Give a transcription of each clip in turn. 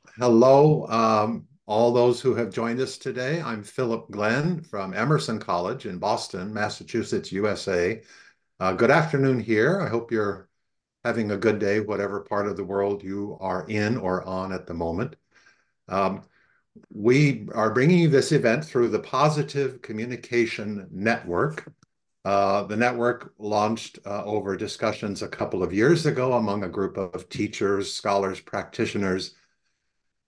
Well, hello, all those who have joined us today. I'm Philip Glenn from Emerson College in Boston, Massachusetts, USA. Good afternoon here. I hope you're having a good day, whatever part of the world you are in or on at the moment. Um, we are bringing you this event through the Positive Communication Network. The network launched over discussions a couple of years ago among a group of teachers, scholars, practitioners.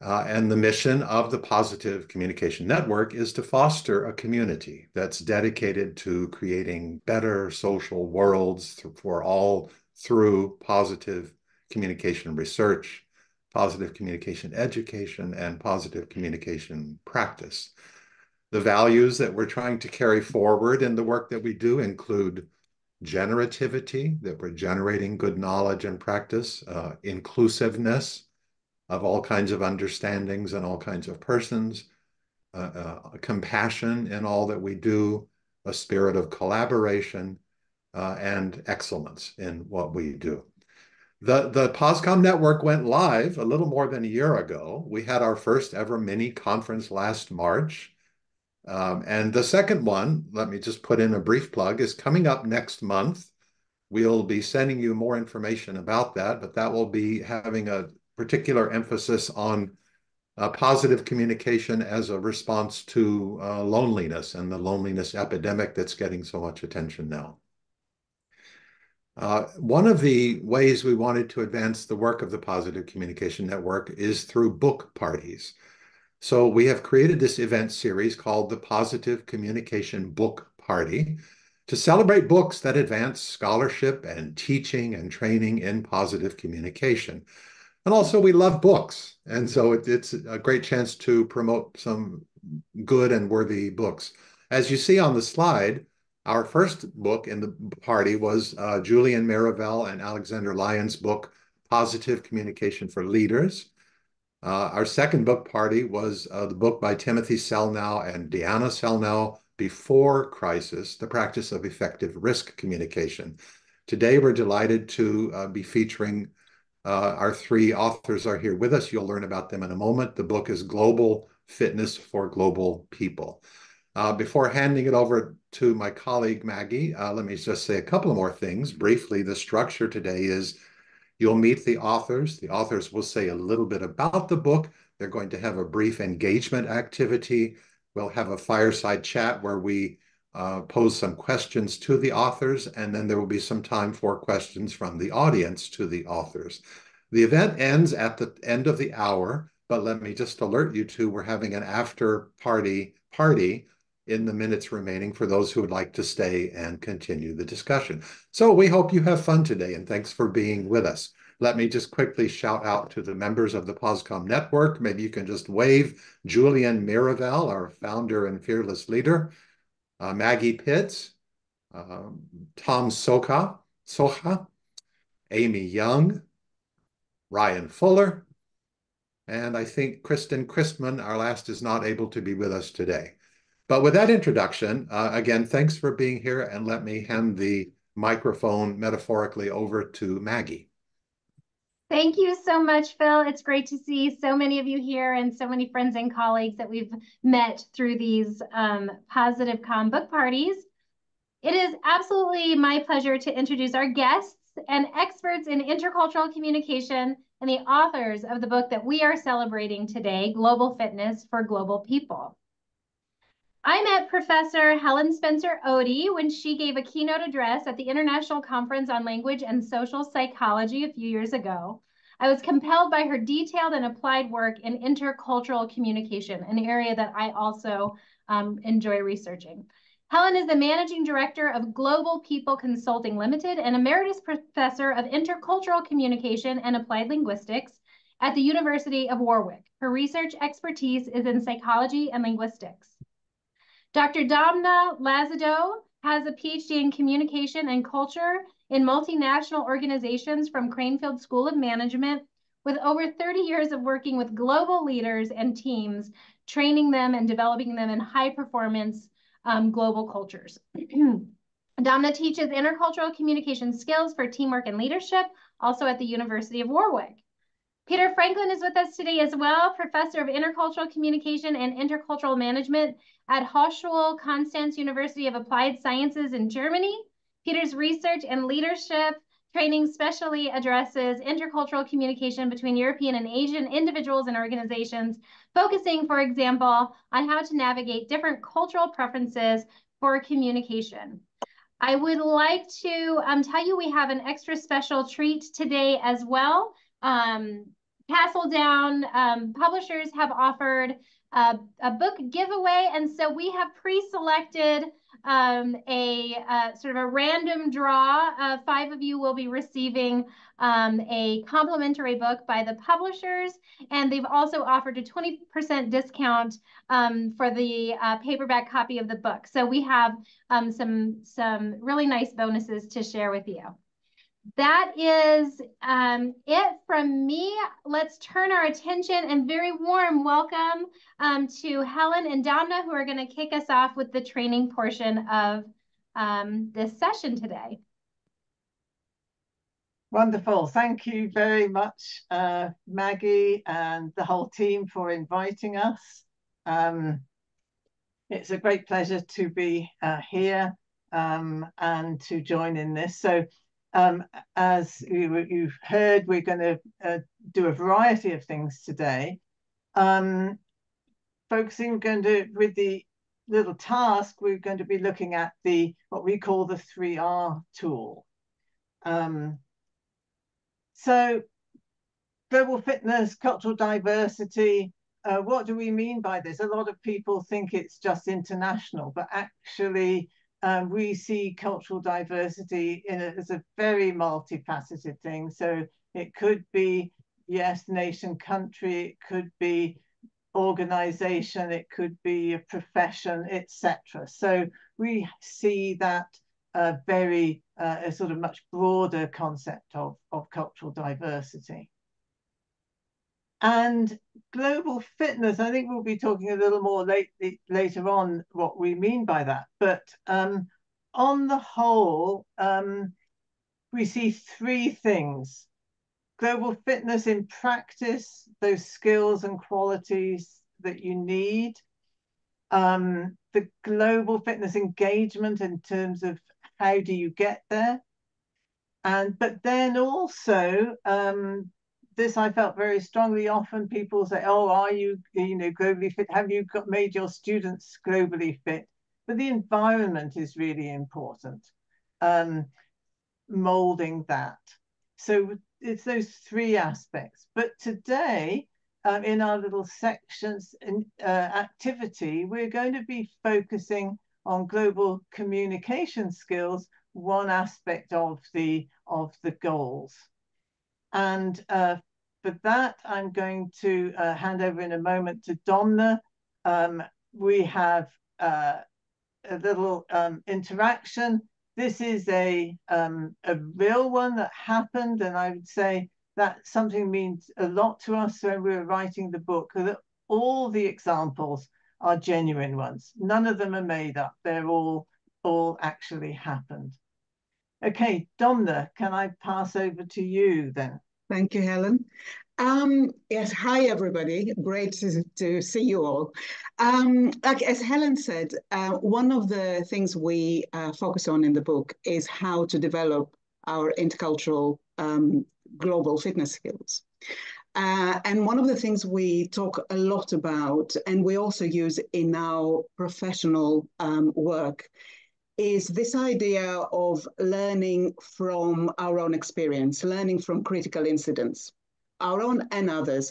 And the mission of the Positive Communication Network is to foster a community that's dedicated to creating better social worlds for all through positive communication research, positive communication education, and positive communication practice. The values that we're trying to carry forward in the work that we do include generativity, that we're generating good knowledge and practice, inclusiveness, of all kinds of understandings and all kinds of persons, compassion in all that we do, a spirit of collaboration, and excellence in what we do. The POSCOM network went live a little more than a year ago. We had our first ever mini conference last March. And the second one, let me just put in a brief plug, is coming up next month. We'll be sending you more information about that, but that will be having a particular emphasis on positive communication as a response to loneliness and the loneliness epidemic that's getting so much attention now. One of the ways we wanted to advance the work of the Positive Communication Network is through book parties. So we have created this event series called the Positive Communication Book Party to celebrate books that advance scholarship and teaching and training in positive communication. And also, we love books. And so it's a great chance to promote some good and worthy books. As you see on the slide, our first book in the party was Julien Mirivel and Alexander Lyon's book, Positive Communication for Leaders. Our second book party was the book by Timothy Selnow and Diana Selnow, Before Crisis, The Practice of Effective Risk Communication. Today, we're delighted to be featuring our three authors are here with us. You'll learn about them in a moment. The book is Global Fitness for Global People. Before handing it over to my colleague, Maggie, let me just say a couple more things. Briefly, the structure today is you'll meet the authors. The authors will say a little bit about the book. They're going to have a brief engagement activity. We'll have a fireside chat where we pose some questions to the authors, and then there will be some time for questions from the audience to the authors. The event ends at the end of the hour, but let me just alert you to we're having an after party in the minutes remaining for those who would like to stay and continue the discussion. So we hope you have fun today, and thanks for being with us. Let me just quickly shout out to the members of the POSCOM network. Maybe you can just wave. Julien Mirivel, our founder and fearless leader. Maggie Pitts, Tom Socha, Amy Young, Ryan Fuller, and I think Kristen Christman, our last, is not able to be with us today. But with that introduction, again, thanks for being here, and let me hand the microphone metaphorically over to Maggie. Thank you so much, Phil. It's great to see so many of you here and so many friends and colleagues that we've met through these Positive Com book parties. It is absolutely my pleasure to introduce our guests and experts in intercultural communication and the authors of the book that we are celebrating today, Global Fitness for Global People. I met Professor Helen Spencer-Oatey when she gave a keynote address at the International Conference on Language and Social Psychology a few years ago. I was compelled by her detailed and applied work in intercultural communication, an area that I also enjoy researching. Helen is the Managing Director of GlobalPeople Consulting Limited and Emeritus Professor of Intercultural Communication and Applied Linguistics at the University of Warwick. Her research expertise is in psychology and linguistics. Dr. Domna Lazido has a PhD in communication and culture in multinational organizations from Cranfield School of Management, with over 30 years of working with global leaders and teams, training them and developing them in high-performance global cultures. Domna teaches intercultural communication skills for teamwork and leadership, also at the University of Warwick. Peter Franklin is with us today as well, Professor of Intercultural Communication and Intercultural Management at Hochschule Konstanz University of Applied Sciences in Germany. Peter's research and leadership training specially addresses intercultural communication between European and Asian individuals and organizations, focusing, for example, on how to navigate different cultural preferences for communication. I would like to tell you we have an extra special treat today as well. Castledown publishers have offered a book giveaway, and so we have pre-selected sort of a random draw. 5 of you will be receiving a complimentary book by the publishers, and they've also offered a 20% discount for the paperback copy of the book. So we have some really nice bonuses to share with you. That is it from me. Let's turn our attention and very warm welcome to Helen and Domna, who are going to kick us off with the training portion of this session today. Wonderful. Thank you very much, Maggie and the whole team for inviting us. It's a great pleasure to be here and to join in this. So as you've heard, we're going to do a variety of things today. Focusing, with the little task, we're going to be looking at what we call the 3R tool. So global fitness, cultural diversity, what do we mean by this? A lot of people think it's just international, but actually we see cultural diversity as a very multifaceted thing. So it could be, yes, nation, country, it could be organization, it could be a profession, etc. So we see that a sort of much broader concept of cultural diversity. And global fitness, I think we'll be talking a little more later on what we mean by that. But on the whole, we see 3 things. Global fitness in practice, those skills and qualities that you need. The global fitness engagement in terms of how do you get there. But then also, this I felt very strongly. Often people say, oh, are you globally fit? Have you made your students globally fit? But the environment is really important, molding that. So it's those 3 aspects. But today, in our little sections activity, we're going to be focusing on global communication skills, one aspect of the goals. And for that, I'm going to hand over in a moment to Domna. We have a little interaction. This is a real one that happened, and I would say that something means a lot to us when we were writing the book, that all the examples are genuine ones. None of them are made up. They're all actually happened. Okay, Domna, can I pass over to you then? Thank you, Helen. Yes, hi, everybody. Great to see you all. Like as Helen said, one of the things we focus on in the book is how to develop our intercultural global fitness skills. And one of the things we talk a lot about, and we also use in our professional work, is this idea of learning from our own experience, learning from critical incidents, our own and others.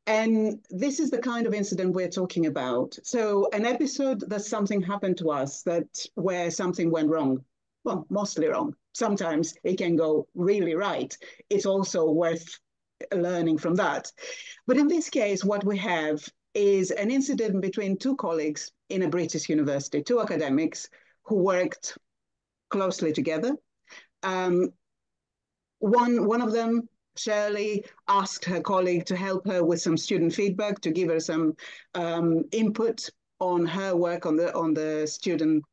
And this is the kind of incident we're talking about. So an episode that something happened to us where something went wrong, well, mostly wrong. Sometimes it can go really right. It's also worth learning from that. But in this case, what we have is an incident between 2 colleagues in a British university, 2 academics who worked closely together. One of them, Shirley, asked her colleague to help her with some student feedback, to give her some input on her work on the student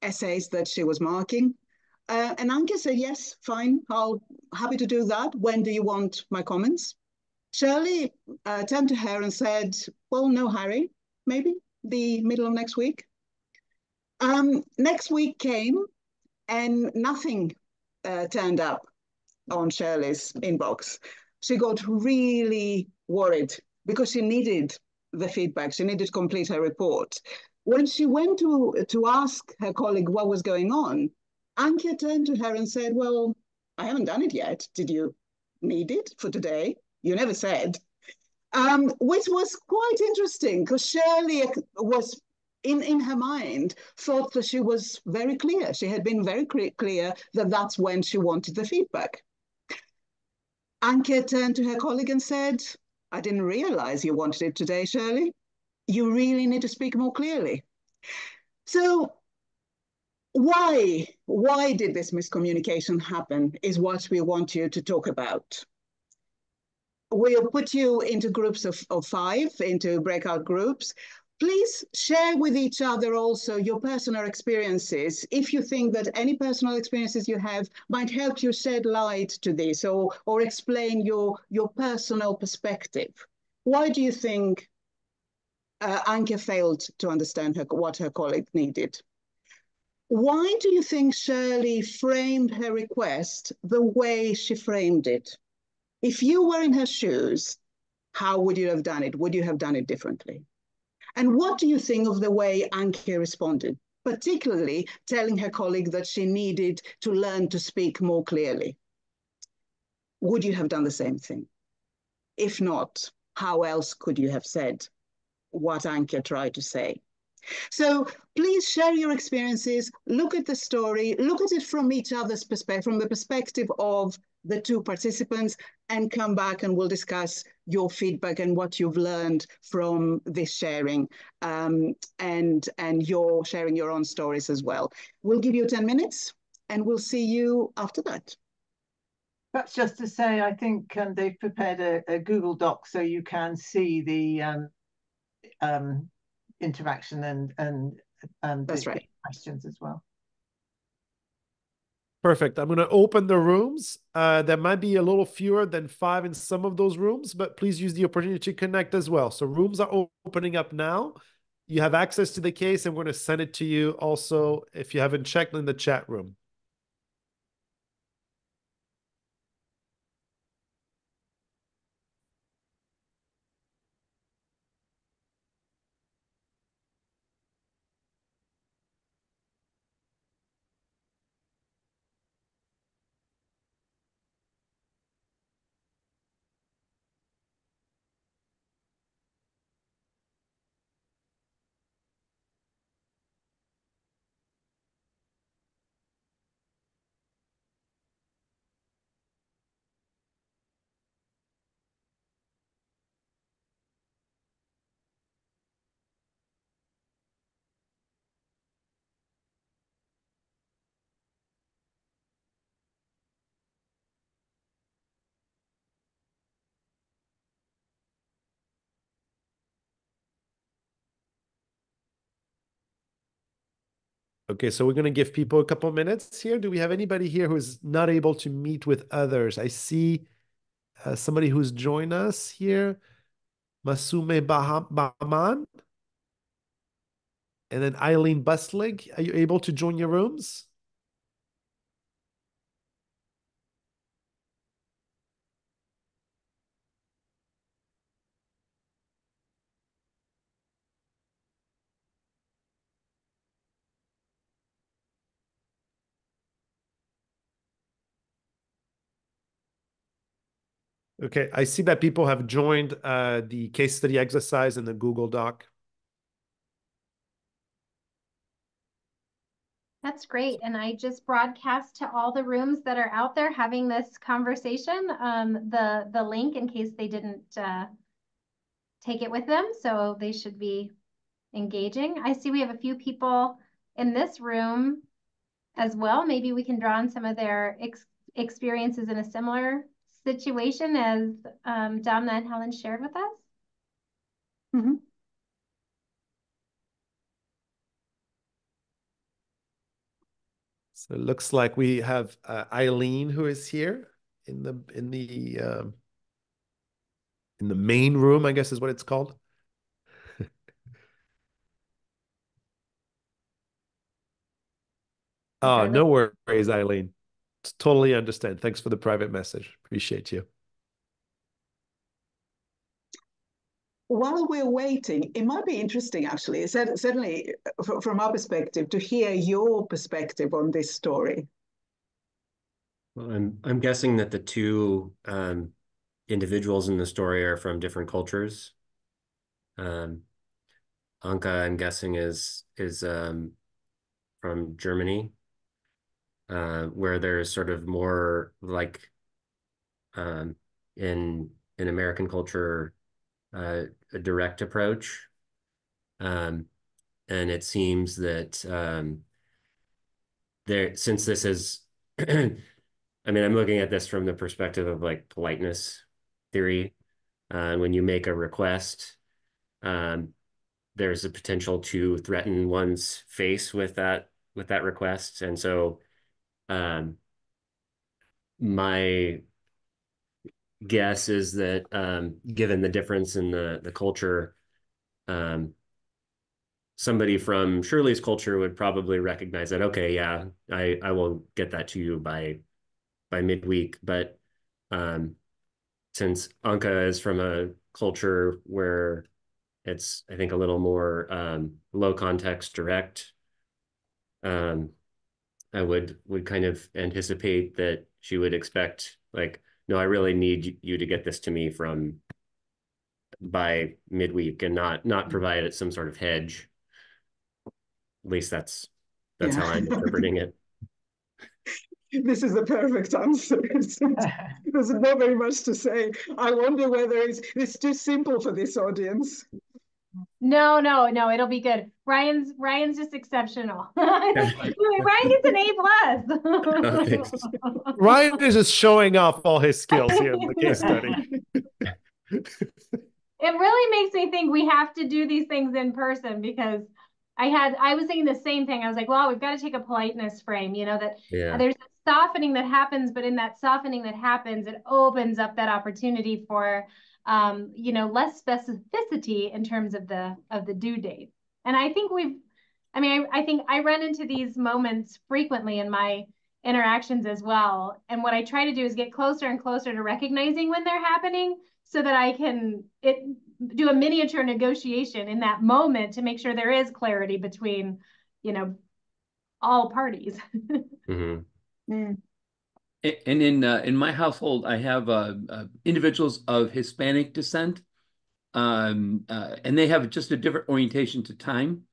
essays that she was marking. And Anke said, yes, fine, happy to do that. When do you want my comments? Shirley turned to her and said, well, no hurry, maybe the middle of next week. Next week came and nothing turned up on Shirley's inbox. She got really worried because she needed the feedback. She needed to complete her report. When she went to ask her colleague what was going on, Anke turned to her and said, well, I haven't done it yet. Did you need it for today? You never said. Which was quite interesting because Shirley was, in her mind, thought that she was very clear. She had been very clear that that's when she wanted the feedback. Anke turned to her colleague and said, I didn't realize you wanted it today, Shirley. You really need to speak more clearly. So why did this miscommunication happen is what we want you to talk about. We'll put you into groups of 5, into breakout groups. Please share with each other also your personal experiences. If you think that any personal experiences you have might help you shed light to this or explain your personal perspective. Why do you think Anke failed to understand what her colleague needed? Why do you think Shirley framed her request the way she framed it? If you were in her shoes, how would you have done it? Would you have done it differently? And what do you think of the way Anke responded, particularly telling her colleague that she needed to learn to speak more clearly? Would you have done the same thing? If not, how else could you have said what Anke tried to say? So please share your experiences, look at the story, look at it from each other's perspective, from the perspective of the 2 participants, and come back and we'll discuss your feedback and what you've learned from this sharing, and your sharing your own stories as well. We'll give you 10 minutes and we'll see you after that. Perhaps just to say, I think they've prepared a Google Doc so you can see the interaction and That's right. questions as well. Perfect. I'm going to open the rooms. There might be a little fewer than 5 in some of those rooms, but please use the opportunity to connect as well. So rooms are opening up now. You have access to the case, and we're going to send it to you also if you haven't checked in the chat room. Okay, so we're going to give people a couple minutes here. Do we have anybody here who's not able to meet with others? I see somebody who's joined us here, Masume Bahaman, and then Eileen Buslig. Are you able to join your rooms? Okay, I see that people have joined the case study exercise in the Google Doc. That's great. And I just broadcast to all the rooms that are out there having this conversation, the link in case they didn't take it with them. So they should be engaging. I see we have a few people in this room as well. Maybe we can draw on some of their experiences in a similar situation as Domna and Helen shared with us. Mm-hmm. So it looks like we have Eileen who is here in the main room, I guess is what it's called. Oh, no worries, Eileen. Totally understand. Thanks for the private message. Appreciate you. While we're waiting, it might be interesting, actually, certainly from our perspective, to hear your perspective on this story. Well, I'm guessing that the two individuals in the story are from different cultures. Anka, I'm guessing, is from Germany, where there's sort of more like in American culture, a direct approach. And it seems that since this is, I mean, I'm looking at this from the perspective of like politeness theory. When you make a request, there's a potential to threaten one's face with that request. And so my guess is that given the difference in the culture, somebody from Shirley's culture would probably recognize that, okay, yeah, I will get that to you by midweek. But since Anka is from a culture where it's, I think, a little more low context direct, I would kind of anticipate that she would expect, like, no, I really need you to get this to me by midweek, and not provide it some sort of hedge. At least that's how I'm interpreting it. This is the perfect answer. There's not very much to say. I wonder whether it's too simple for this audience. No, it'll be good. Ryan's just exceptional. Ryan gets an A+. Oh, thanks. Ryan is just showing off all his skills here in the case study. It really makes me think we have to do these things in person, because I was thinking the same thing. I was like, well, we've got to take a politeness frame, that there's a softening that happens, but in that softening that happens, it opens up that opportunity for less specificity in terms of the due date. And I think I think I run into these moments frequently in my interactions as well. And what I try to do is get closer and closer to recognizing when they're happening, so that I can do a miniature negotiation in that moment to make sure there is clarity between, all parties. Mm-hmm. Mm. And in my household, I have individuals of Hispanic descent, and they have just a different orientation to time.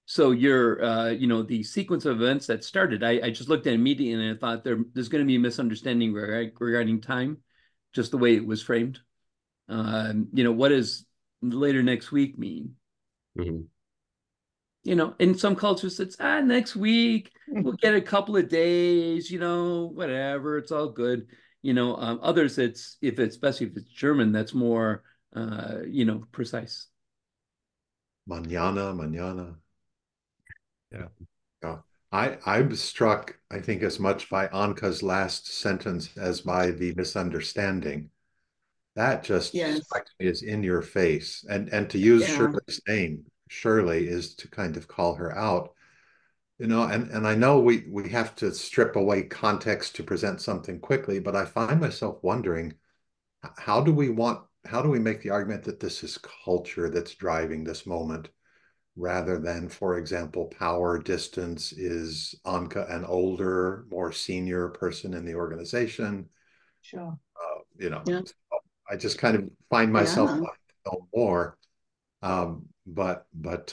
So the sequence of events that started, I just looked at immediately and I thought there's going to be a misunderstanding regarding time, just the way it was framed. What does later next week mean? Mm-hmm. In some cultures, it's next week, we'll get a couple of days, whatever, it's all good. Others, especially if it's German, that's more, precise. Mañana. Yeah. I'm struck, I think, as much by Anka's last sentence as by the misunderstanding. That just strikes me as in your face. And to use Shirley's name, Shirley, is to kind of call her out. And I know we have to strip away context to present something quickly, but I find myself wondering, how do we make the argument that this is culture that's driving this moment, rather than, for example, power distance? Is Anka an older, more senior person in the organization? Sure. I just kind of find myself wanting to know more. But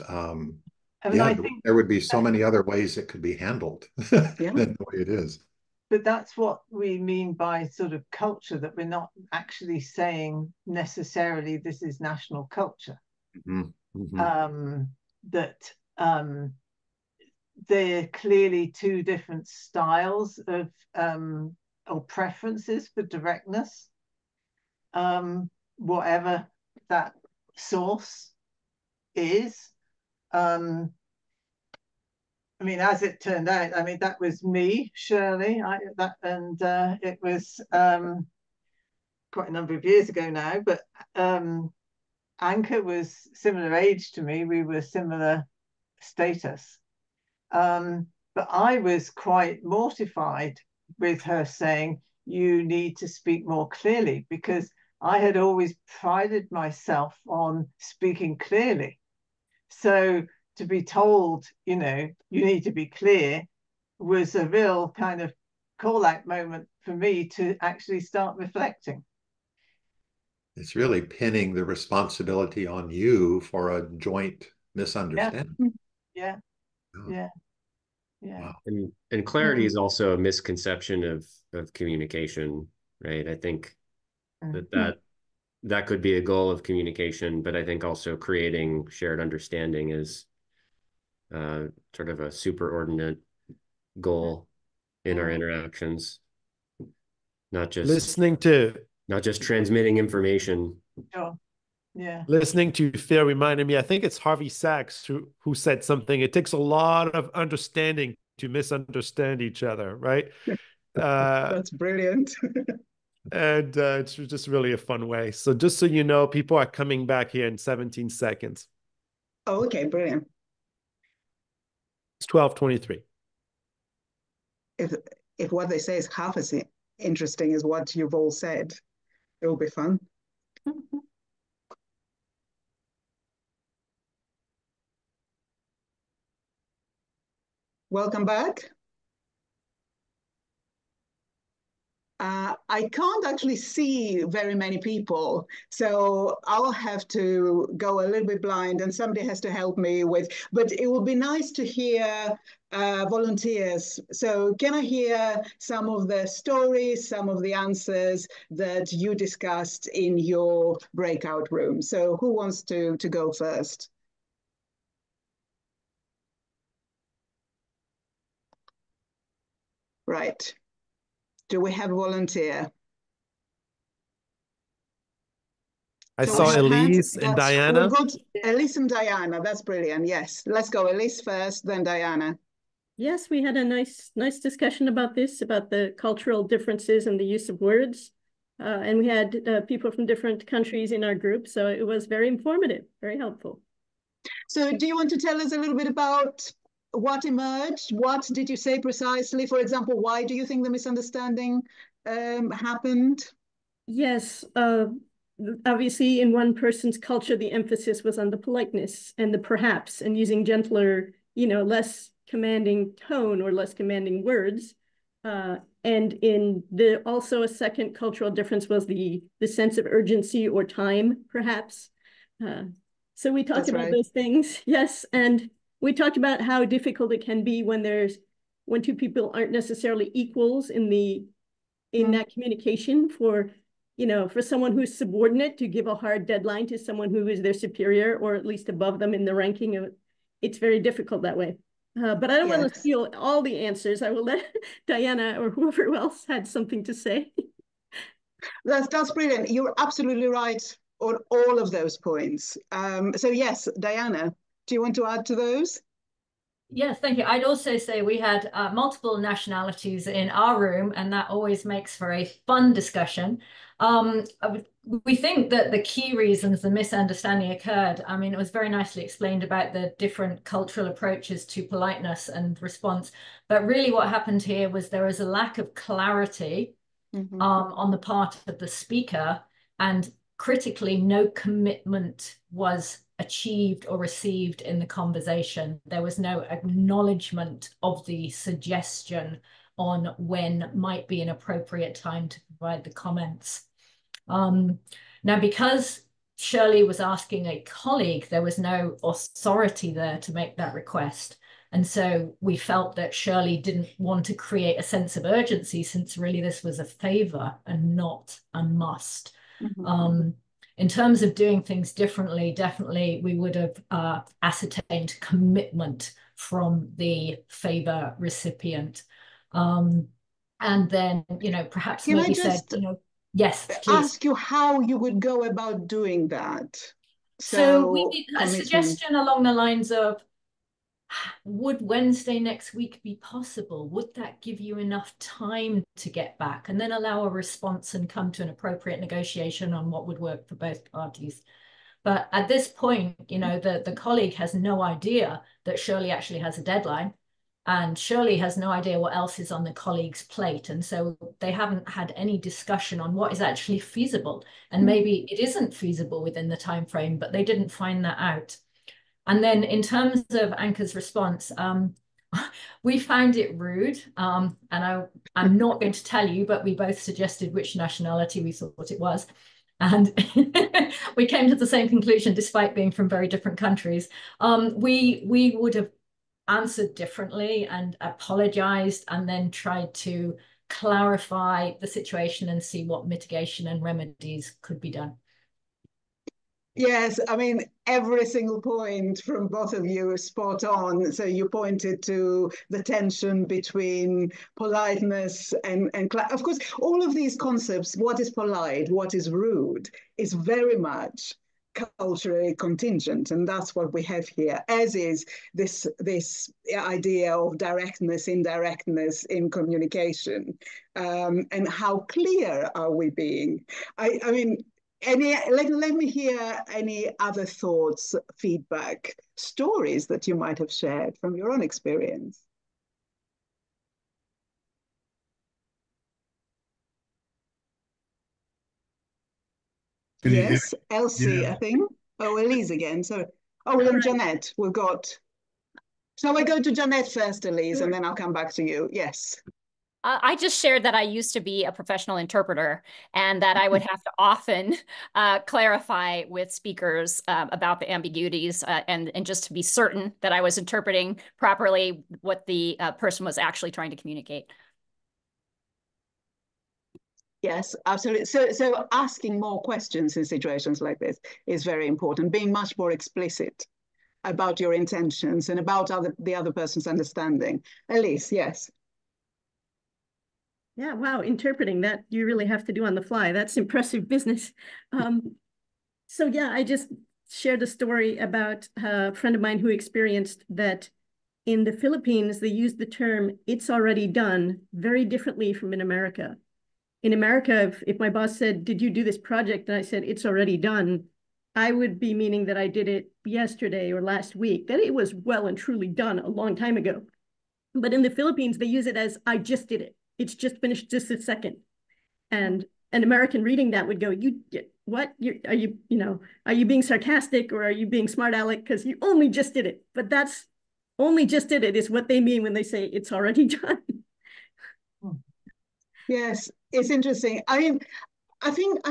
I think there would be so many other ways it could be handled than the way it is. But that's what we mean by sort of culture, that we're not actually saying necessarily this is national culture. Mm-hmm. Mm-hmm. That they're clearly two different styles of or preferences for directness, whatever that source is. I mean, as it turned out, I mean, that was me, Shirley. It was quite a number of years ago now, but Anka was similar age to me. We were similar status. But I was quite mortified with her saying, you need to speak more clearly, because I had always prided myself on speaking clearly. So to be told, you know, you need to be clear was a real kind of call out moment for me to actually start reflecting. It's really pinning the responsibility on you for a joint misunderstanding. Yeah. Wow. And clarity is also a misconception of communication, right? I think that could be a goal of communication, but I think also creating shared understanding is sort of a superordinate goal in our interactions, not just transmitting information. Sure. Yeah. Listening to Phil reminded me, I think it's Harvey Sachs who said something. It takes a lot of understanding to misunderstand each other, right? That's brilliant. And it's just really a fun way. So just so you know, people are coming back here in 17 seconds. Oh, okay, brilliant. It's 12:23. If what they say is half as interesting as what you've all said, it will be fun. Welcome back. I can't actually see very many people, so I'll have to go a little bit blind and somebody has to help me with, but it would be nice to hear volunteers. So can I hear some of the stories, some of the answers that you discussed in your breakout room? So who wants to go first? Right. Do we have a volunteer? I saw Elise and Diana. Elise and Diana, that's brilliant. Yes, let's go. Elise first, then Diana. Yes, we had a nice discussion about this, about the cultural differences and the use of words. And we had people from different countries in our group, so it was very informative, very helpful. So do you want to tell us a little bit about what emerged? What did you say precisely? For example, why do you think the misunderstanding happened? Yes, obviously in one person's culture, the emphasis was on the politeness and the perhaps, and using gentler, less commanding tone or less commanding words. And also a second cultural difference was the sense of urgency or time, perhaps. So we talked about those things, yes, and we talked about how difficult it can be when two people aren't necessarily equals in that communication. For someone who's subordinate to give a hard deadline to someone who is their superior or at least above them in the ranking, it's very difficult that way. But I don't want to steal all the answers. I will let Diana or whoever else had something to say. That's brilliant. You're absolutely right on all of those points. So yes, Diana, do you want to add to those? Yes, thank you. I'd also say we had multiple nationalities in our room, and that always makes for a fun discussion. We think that the key reasons the misunderstanding occurred, I mean, it was very nicely explained about the different cultural approaches to politeness and response. But really what happened here was there was a lack of clarity on the part of the speaker, and critically, no commitment was achieved or received in the conversation. There was no acknowledgement of the suggestion on when might be an appropriate time to provide the comments. Now, because Shirley was asking a colleague, there was no authority there to make that request. And so we felt that Shirley didn't want to create a sense of urgency, since really this was a favor and not a must. In terms of doing things differently, definitely we would have ascertained commitment from the favor recipient. And then, perhaps maybe said, yes, please. Ask you how you would go about doing that. So we did a suggestion along the lines of, would Wednesday next week be possible? Would that give you enough time to get back and then allow a response and come to an appropriate negotiation on what would work for both parties? But at this point, you know, the colleague has no idea that Shirley actually has a deadline, and Shirley has no idea what else is on the colleague's plate. And so they haven't had any discussion on what is actually feasible. And maybe it isn't feasible within the time frame, but they didn't find that out. And then in terms of Anka's response, we found it rude. And I'm not going to tell you, but we both suggested which nationality we thought it was. And we came to the same conclusion, despite being from very different countries. We would have answered differently and apologized, and then tried to clarify the situation and see what mitigation and remedies could be done. Yes, I mean, every single point from both of you is spot on. So you pointed to the tension between politeness and of course, all of these concepts, what is polite, what is rude, is very much culturally contingent, and that's what we have here, as is this idea of directness, indirectness in communication, and how clear are we being? I mean, let me hear any other thoughts, feedback, stories that you might have shared from your own experience. Yes, Elsie, I think. Oh, Elise again. So, and Jeanette, we've got. Shall I go to Jeanette first, Elise, and then I'll come back to you? Yes. I just shared that I used to be a professional interpreter, and that I would have to often clarify with speakers about the ambiguities and just to be certain that I was interpreting properly what the person was actually trying to communicate. Yes, absolutely. So asking more questions in situations like this is very important, being much more explicit about your intentions and about the other person's understanding. Elise, yes. Yeah, wow, interpreting that you really have to do on the fly. That's impressive business. So yeah, I just shared a story about a friend of mine who experienced that in the Philippines, they use the term, "it's already done," very differently from in America. In America, if my boss said, "Did you do this project?" and I said, "It's already done," I would be meaning that I did it yesterday or last week, that it was well and truly done a long time ago. But in the Philippines, they use it as, "I just did it. It's just finished just a second." And an American reading that would go, what? Are you being sarcastic, or are you being smart aleck? Because you only just did it. But that's only just did it is what they mean when they say it's already done. Yes, it's interesting. I mean, I think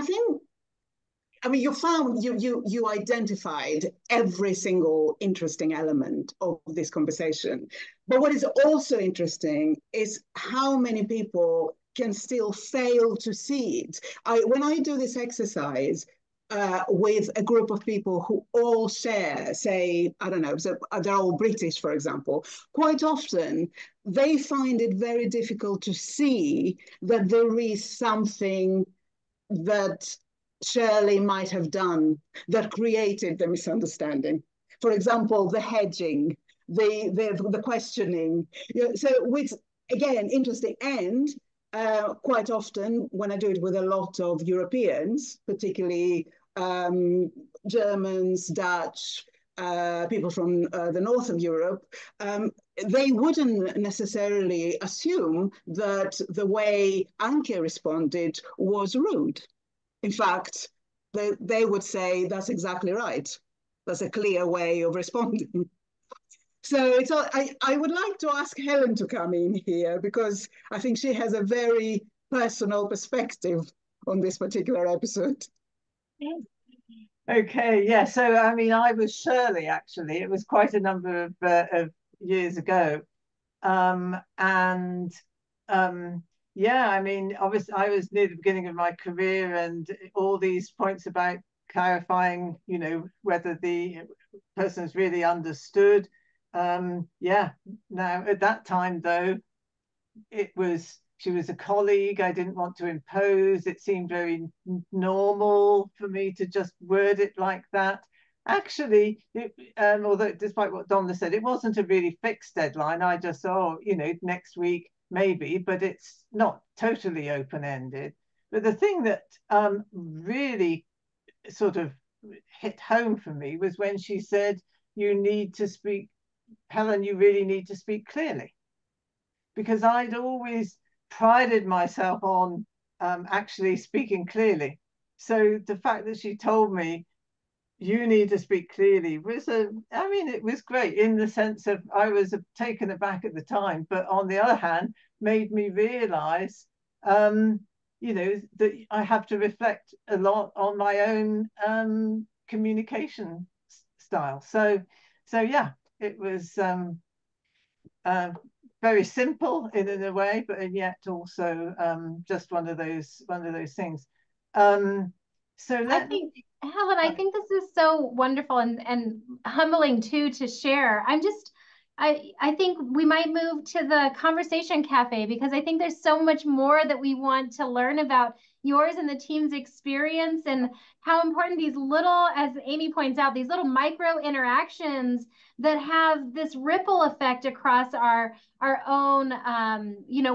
you identified every single interesting element of this conversation. But what is also interesting is how many people can still fail to see it. When I do this exercise with a group of people who all share, say, I don't know, so they're all British, for example, quite often they find it very difficult to see that there is something that Shirley might have done that created the misunderstanding. For example, the hedging, the questioning. So with, again, interesting. And quite often when I do it with a lot of Europeans, particularly Germans, Dutch, people from the north of Europe, they wouldn't necessarily assume that the way Anke responded was rude. In fact, they would say, that's exactly right. That's a clear way of responding. So I would like to ask Helen to come in here, because I think she has a very personal perspective on this particular episode. Okay, yeah. So, I mean, I was Shirley, actually. It was quite a number of years ago. Yeah, I mean, obviously, I was near the beginning of my career, and all these points about clarifying, whether the person's really understood. Yeah. Now, at that time, though, she was a colleague. I didn't want to impose. It seemed very normal for me to just word it like that. actually, although despite what Domna said, it wasn't a really fixed deadline. I just thought, next week maybe, but it's not totally open-ended. But the thing that really sort of hit home for me was when she said, you need to speak, Helen, you really need to speak clearly. Because I'd always prided myself on actually speaking clearly. So the fact that she told me, you need to speak clearly was it was great in the sense of I was taken aback at the time, but on the other hand, made me realize, that I have to reflect a lot on my own communication style. So yeah, it was very simple in a way, but yet also just one of those things. Helen, I think this is so wonderful and humbling too to share. I think we might move to the conversation cafe, because I think there's so much more that we want to learn about yours and the team's experience, and how important these little, as Amy points out, these little micro interactions that have this ripple effect across our own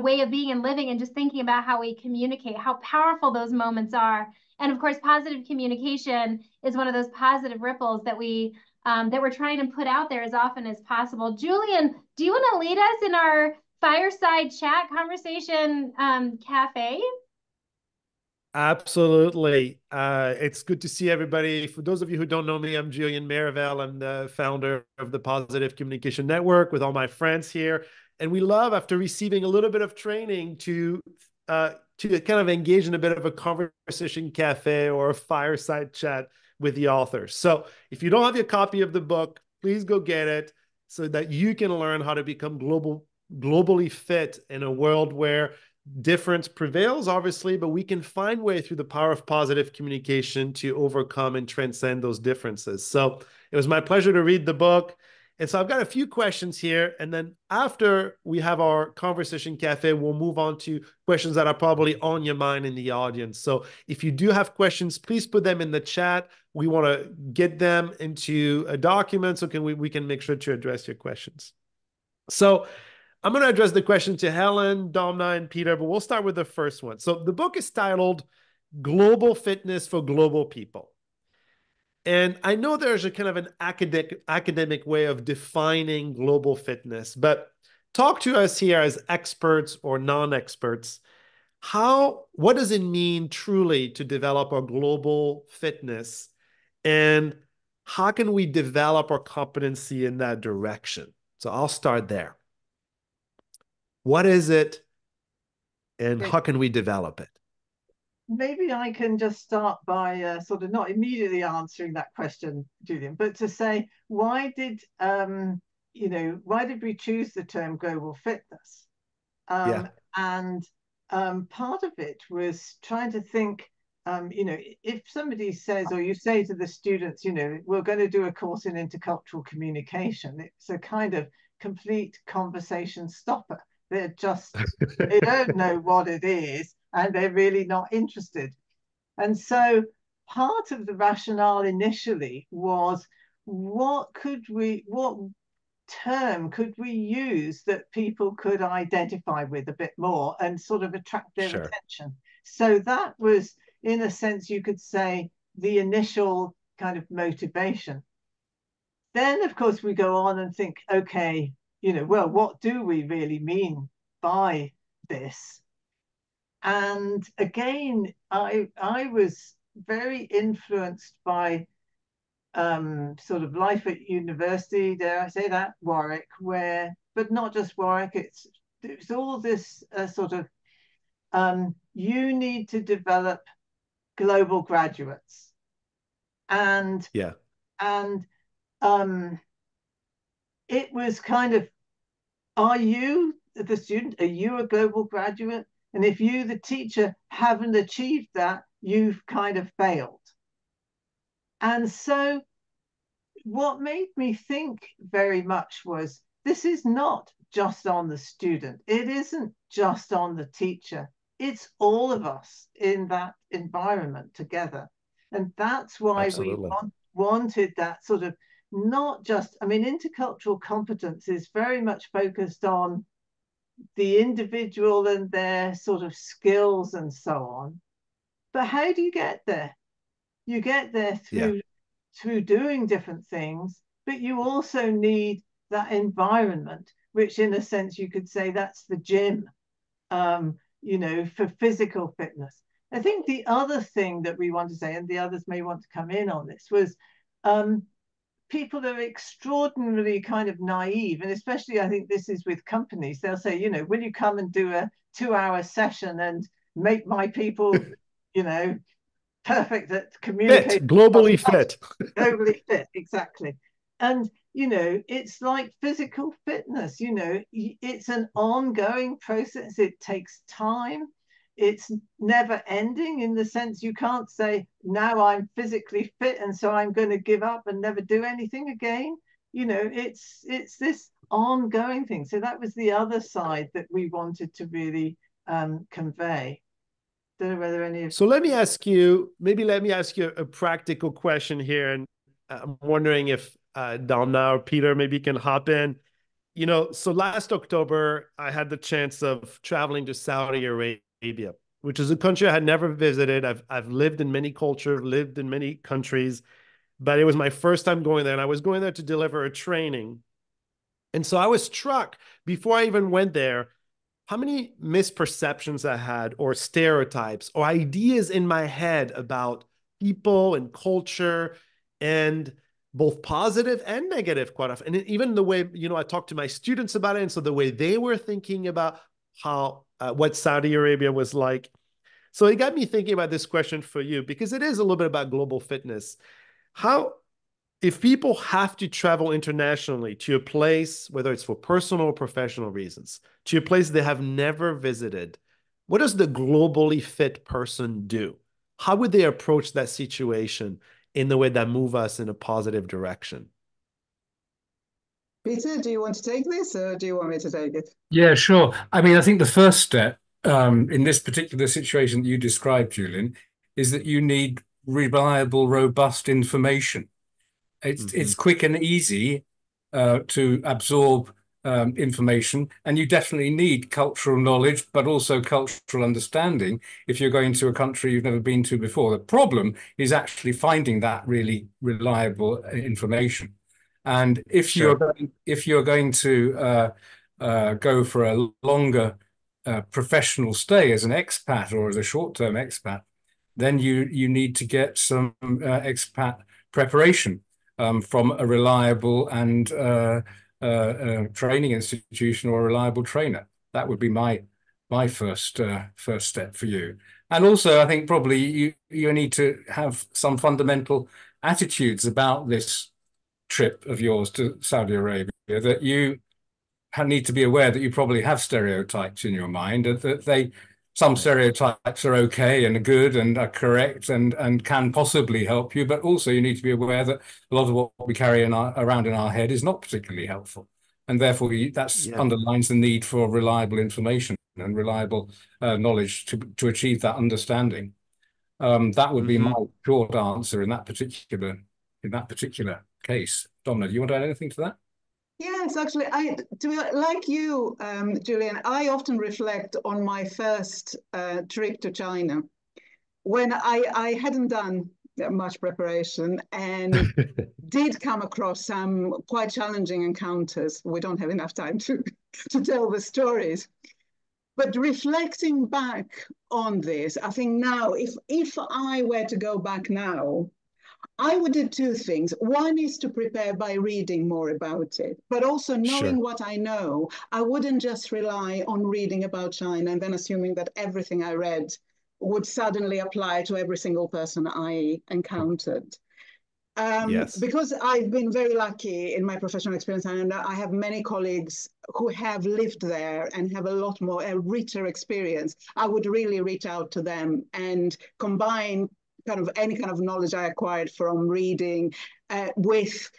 way of being and living, and just thinking about how we communicate, how powerful those moments are. And of course, positive communication is one of those positive ripples that we're trying to put out there as often as possible. Julien, do you want to lead us in our fireside chat conversation cafe? Absolutely. It's good to see everybody. For those of you who don't know me, I'm Julien Mirivel. I'm the founder of the Positive Communication Network with all my friends here. And we love, after receiving a little bit of training, to kind of engage in a bit of a conversation cafe or a fireside chat with the authors. So if you don't have your copy of the book, please go get it so that you can learn how to become globally fit in a world where difference prevails, obviously, but we can find way through the power of positive communication to overcome and transcend those differences. So it was my pleasure to read the book. And so I've got a few questions here. And then after we have our conversation cafe, we'll move on to questions that are probably on your mind in the audience. So if you do have questions, please put them in the chat. We want to get them into a document so we can make sure to address your questions. So I'm going to address the question to Helen, Domna, and Peter, but we'll start with the first one. So the book is titled Global Fitness for Global People. And I know there's a kind of an academic way of defining global fitness, but talk to us here as experts or non-experts. What does it mean truly to develop our global fitness? And how can we develop our competency in that direction? So I'll start there. What is it, and how can we develop it? Maybe I can just start by sort of not immediately answering that question, Julien, but to say, why did we choose the term global fitness? And part of it was trying to think, if somebody says, or you say to the students, we're going to do a course in intercultural communication, it's a kind of complete conversation stopper. They don't know what it is, and they're really not interested. And so part of the rationale initially was, what term could we use that people could identify with a bit more and sort of attract their attention? So that was, in a sense, you could say, the initial kind of motivation. Then, of course, we go on and think, okay, well, what do we really mean by this? And again, I was very influenced by sort of life at university, dare I say that, Warwick, but not just Warwick, it's all this sort of, you need to develop global graduates. And it was kind of, are you the student, are you a global graduate? And if you, the teacher, haven't achieved that, you've kind of failed. And so what made me think very much was, this is not just on the student. It isn't just on the teacher. It's all of us in that environment together. And that's why wanted that sort of, not just, I mean, intercultural competence is very much focused on the individual and their sort of skills and so on. But how do you get there? You get there through doing different things, but you also need that environment, which in a sense you could say that's the gym, you know, for physical fitness. I think the other thing that we want to say, and the others may want to come in on this, was people are extraordinarily kind of naive, and especially I think this is with companies. They'll say, you know, will you come and do a 2-hour session and make my people, you know, perfect at communicating, globally fit. Globally fit, exactly. And you know, it's like physical fitness, you know, it's an ongoing process. It takes time. It's never ending, in the sense you can't say, now I'm physically fit and so I'm going to give up and never do anything again. You know, it's this ongoing thing. So that was the other side that we wanted to really convey. Don't know whether any of... So let me ask you a practical question here, and I'm wondering if Domna or Peter maybe can hop in. You know, so last October, I had the chance of traveling to Saudi Arabia, which is a country I had never visited. I've lived in many cultures, lived in many countries, but it was my first time going there, and I was going there to deliver a training. And so I was struck, before I even went there, how many misperceptions I had, or stereotypes, or ideas in my head about people and culture, and both positive and negative quite often. And even the way, you know, I talked to my students about it, and so the way they were thinking about how what Saudi Arabia was like. So it got me thinking about this question for you, because it is a little bit about global fitness. How, if people have to travel internationally to a place, whether it's for personal or professional reasons, to a place they have never visited, what does the globally fit person do? How would they approach that situation in the way that move us in a positive direction? Peter, do you want to take this, or do you want me to take it? Yeah, sure. I mean, I think the first step in this particular situation that you described, Julien, is that you need reliable, robust information. It's quick and easy to absorb information, and you definitely need cultural knowledge, but also cultural understanding if you're going to a country you've never been to before. The problem is actually finding that really reliable information. And if you're going to go for a longer professional stay as an expat or as a short-term expat, then you need to get some expat preparation from a reliable and training institution or a reliable trainer. That would be my first step for you. And also, I think probably you need to have some fundamental attitudes about this trip of yours to Saudi Arabia, that you need to be aware that you probably have stereotypes in your mind, that some stereotypes are okay and good and are correct and can possibly help you, but also you need to be aware that a lot of what we carry around in our head is not particularly helpful. And therefore, underlines the need for reliable information and reliable knowledge to achieve that understanding. That would be my short answer in that particular case. Domna, do you want to add anything to that? Yes, actually, like you, Julien, I often reflect on my first trip to China, when I hadn't done much preparation and did come across some quite challenging encounters. We don't have enough time to tell the stories. But reflecting back on this, I think now, if I were to go back now, I would do two things. One is to prepare by reading more about it, but also knowing what I know. I wouldn't just rely on reading about China and then assuming that everything I read would suddenly apply to every single person I encountered. Because I've been very lucky in my professional experience, and I have many colleagues who have lived there and have a richer experience. I would really reach out to them and combine any kind of knowledge I acquired from reading with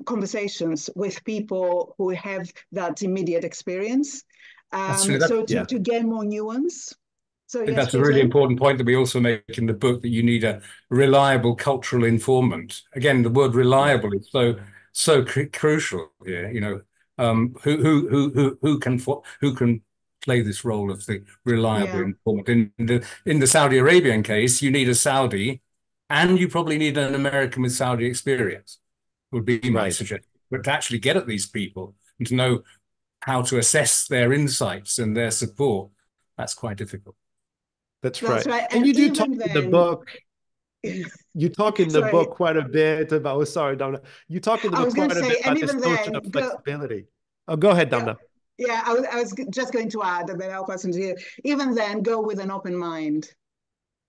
conversations with people who have that immediate experience. To gain more nuance. So I think yes, that's a really Peter. important point that we also make in the book, that you need a reliable cultural informant. Again, the word reliable is so crucial here. You know, who can play this role of the reliable informant? In the Saudi Arabian case, you need a Saudi, and you probably need an American with Saudi experience, would be my suggestion. But to actually get at these people and to know how to assess their insights and their support, that's quite difficult. That's right. And you do talk in the book. You talk in the book quite a bit about. Oh, sorry, Domna. You talk in the book quite a bit about this notion of flexibility. Oh, go ahead, Domna. Yeah, I was just going to add that I'll pass on to you. Even then, go with an open mind.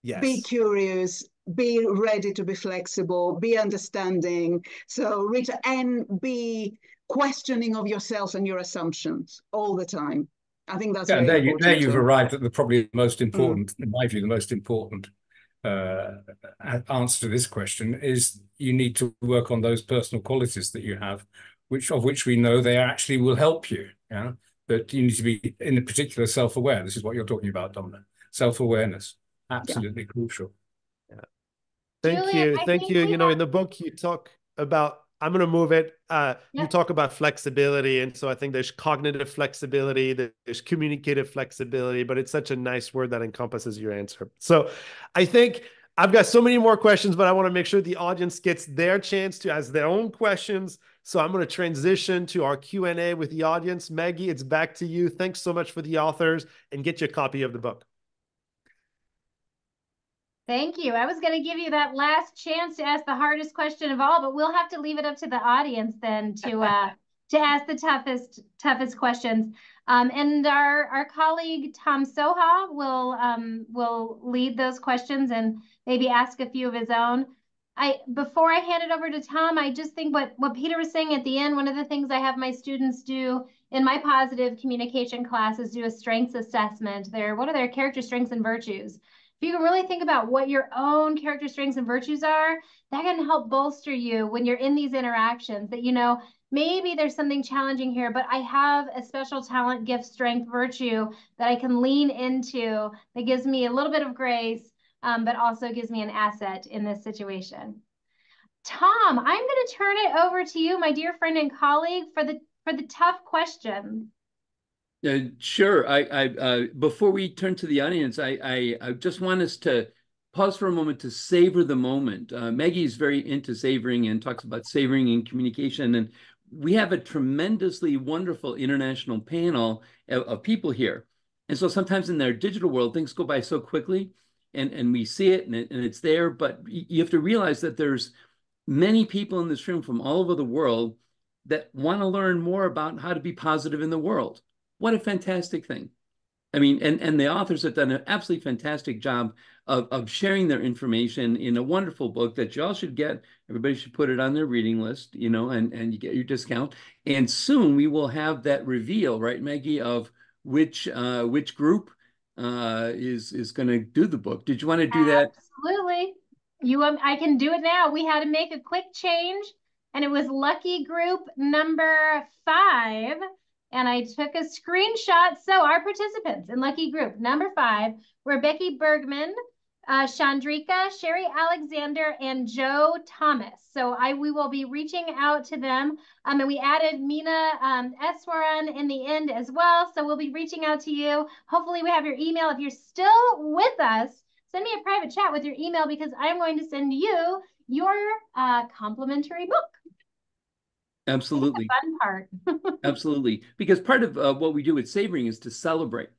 Yes. Be curious. Be ready to be flexible. Be understanding. So, Rita, and be questioning of yourself and your assumptions all the time. I think that's very important. There you've arrived at probably the most important, in my view, the most important answer to this question is you need to work on those personal qualities that you have, of which we know they actually will help you. Yeah, but you need to be in particular self-aware. This is what you're talking about, Domna. Self-awareness, absolutely crucial. Yeah. Thank you. You know, in the book you talk about. I'm going to move it. You talk about flexibility. And so I think there's cognitive flexibility, there's communicative flexibility, but it's such a nice word that encompasses your answer. So I think I've got so many more questions, but I want to make sure the audience gets their chance to ask their own questions. So I'm going to transition to our Q&A with the audience. Maggie, it's back to you. Thanks so much for the authors, and get your copy of the book. Thank you. I was going to give you that last chance to ask the hardest question of all, but we'll have to leave it up to the audience then to ask the toughest questions. And our colleague Tom Soha will lead those questions and maybe ask a few of his own. Before I hand it over to Tom, I just think what Peter was saying at the end, one of the things I have my students do in my positive communication class is do a strengths assessment. What are their character strengths and virtues? If you can really think about what your own character strengths and virtues are, that can help bolster you when you're in these interactions, that, you know, maybe there's something challenging here, but I have a special talent, gift, strength, virtue that I can lean into that gives me a little bit of grace, but also gives me an asset in this situation. Tom, I'm going to turn it over to you, my dear friend and colleague, for the tough questions. Sure. Before we turn to the audience, I just want us to pause for a moment to savor the moment. Maggie is very into savoring and talks about savoring in communication. And we have a tremendously wonderful international panel of people here. And so sometimes in their digital world, things go by so quickly and we see it and it's there. But you have to realize that there's many people in this room from all over the world that want to learn more about how to be positive in the world. What a fantastic thing. I mean, and the authors have done an absolutely fantastic job of sharing their information in a wonderful book that you all should get. Everybody should put it on their reading list, you know, and you get your discount. And soon we will have that reveal, right, Maggie, of which group is going to do the book. Did you want to do that? Absolutely. I can do it now. We had to make a quick change, and it was lucky group number 5. And I took a screenshot. So our participants in lucky group number 5 were Becky Bergman, Chandrika, Sherry Alexander, and Joe Thomas. So we will be reaching out to them. And we added Mina Eswaran in the end as well. So we'll be reaching out to you. Hopefully we have your email. If you're still with us, send me a private chat with your email, because I'm going to send you your complimentary book. Absolutely. Fun part. Absolutely. Because part of what we do with savoring is to celebrate.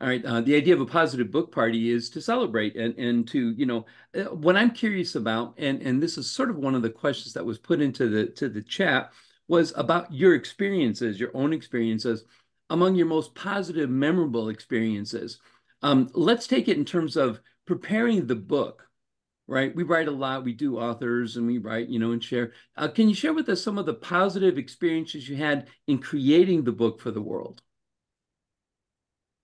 All right. The idea of a positive book party is to celebrate and to, you know, what I'm curious about, and this is sort of one of the questions that was put into the chat, was about your experiences, your own experiences, among your most positive, memorable experiences. Let's take it in terms of preparing the book. Right. We write a lot. We do authors and we write, you know, and share. Can you share with us some of the positive experiences you had in creating the book for the world?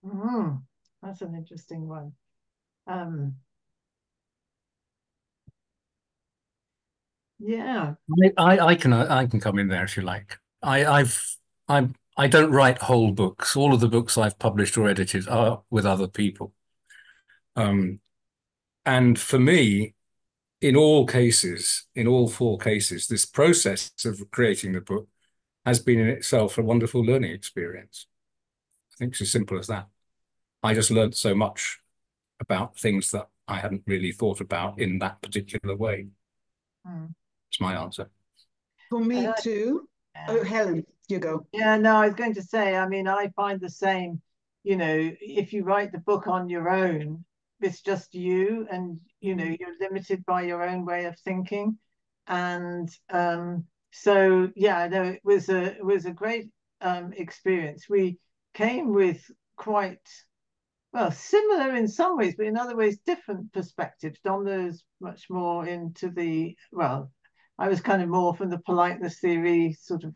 That's an interesting one. Yeah. I can come in there if you like. I don't write whole books. All of the books I've published or edited are with other people. And for me, in all cases, in all 4 cases, this process of creating the book has been in itself a wonderful learning experience. I think it's as simple as that. I just learned so much about things that I hadn't really thought about in that particular way. It's my answer. For me too. Oh, Helen, you go. Yeah, no, I was going to say, I mean, I find the same, you know, if you write the book on your own, it's just you, and, you know, you're limited by your own way of thinking. And so, yeah, no, it was a great experience. We came with quite, well, similar in some ways, but in other ways, different perspectives. Domna is much more into the, well, I was kind of more from the politeness theory, sort of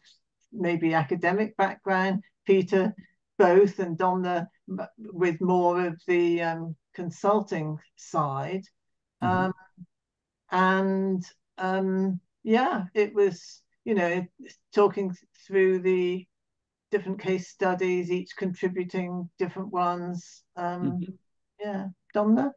maybe academic background. Peter, both, and Domna with more of the consulting side. Yeah, it was, you know, talking through the different case studies, each contributing different ones. Yeah, Domna,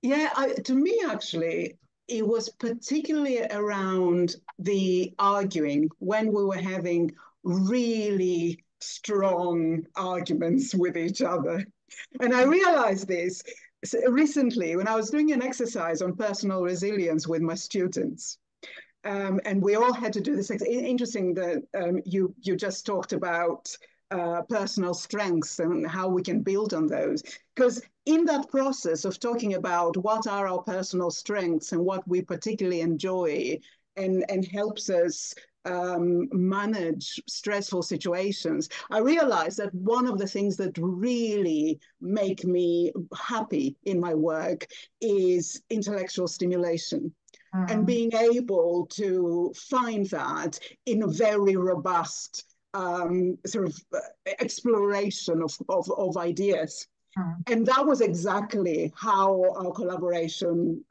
Yeah, to me, actually, it was particularly around the arguing when we were having really strong arguments with each other. And I realized this recently when I was doing an exercise on personal resilience with my students. And we all had to do this. Interesting that you just talked about personal strengths and how we can build on those. Because in that process of talking about what are our personal strengths and what we particularly enjoy and helps us manage stressful situations, I realized that one of the things that really make me happy in my work is intellectual stimulation. And being able to find that in a very robust sort of exploration of ideas. And that was exactly how our collaboration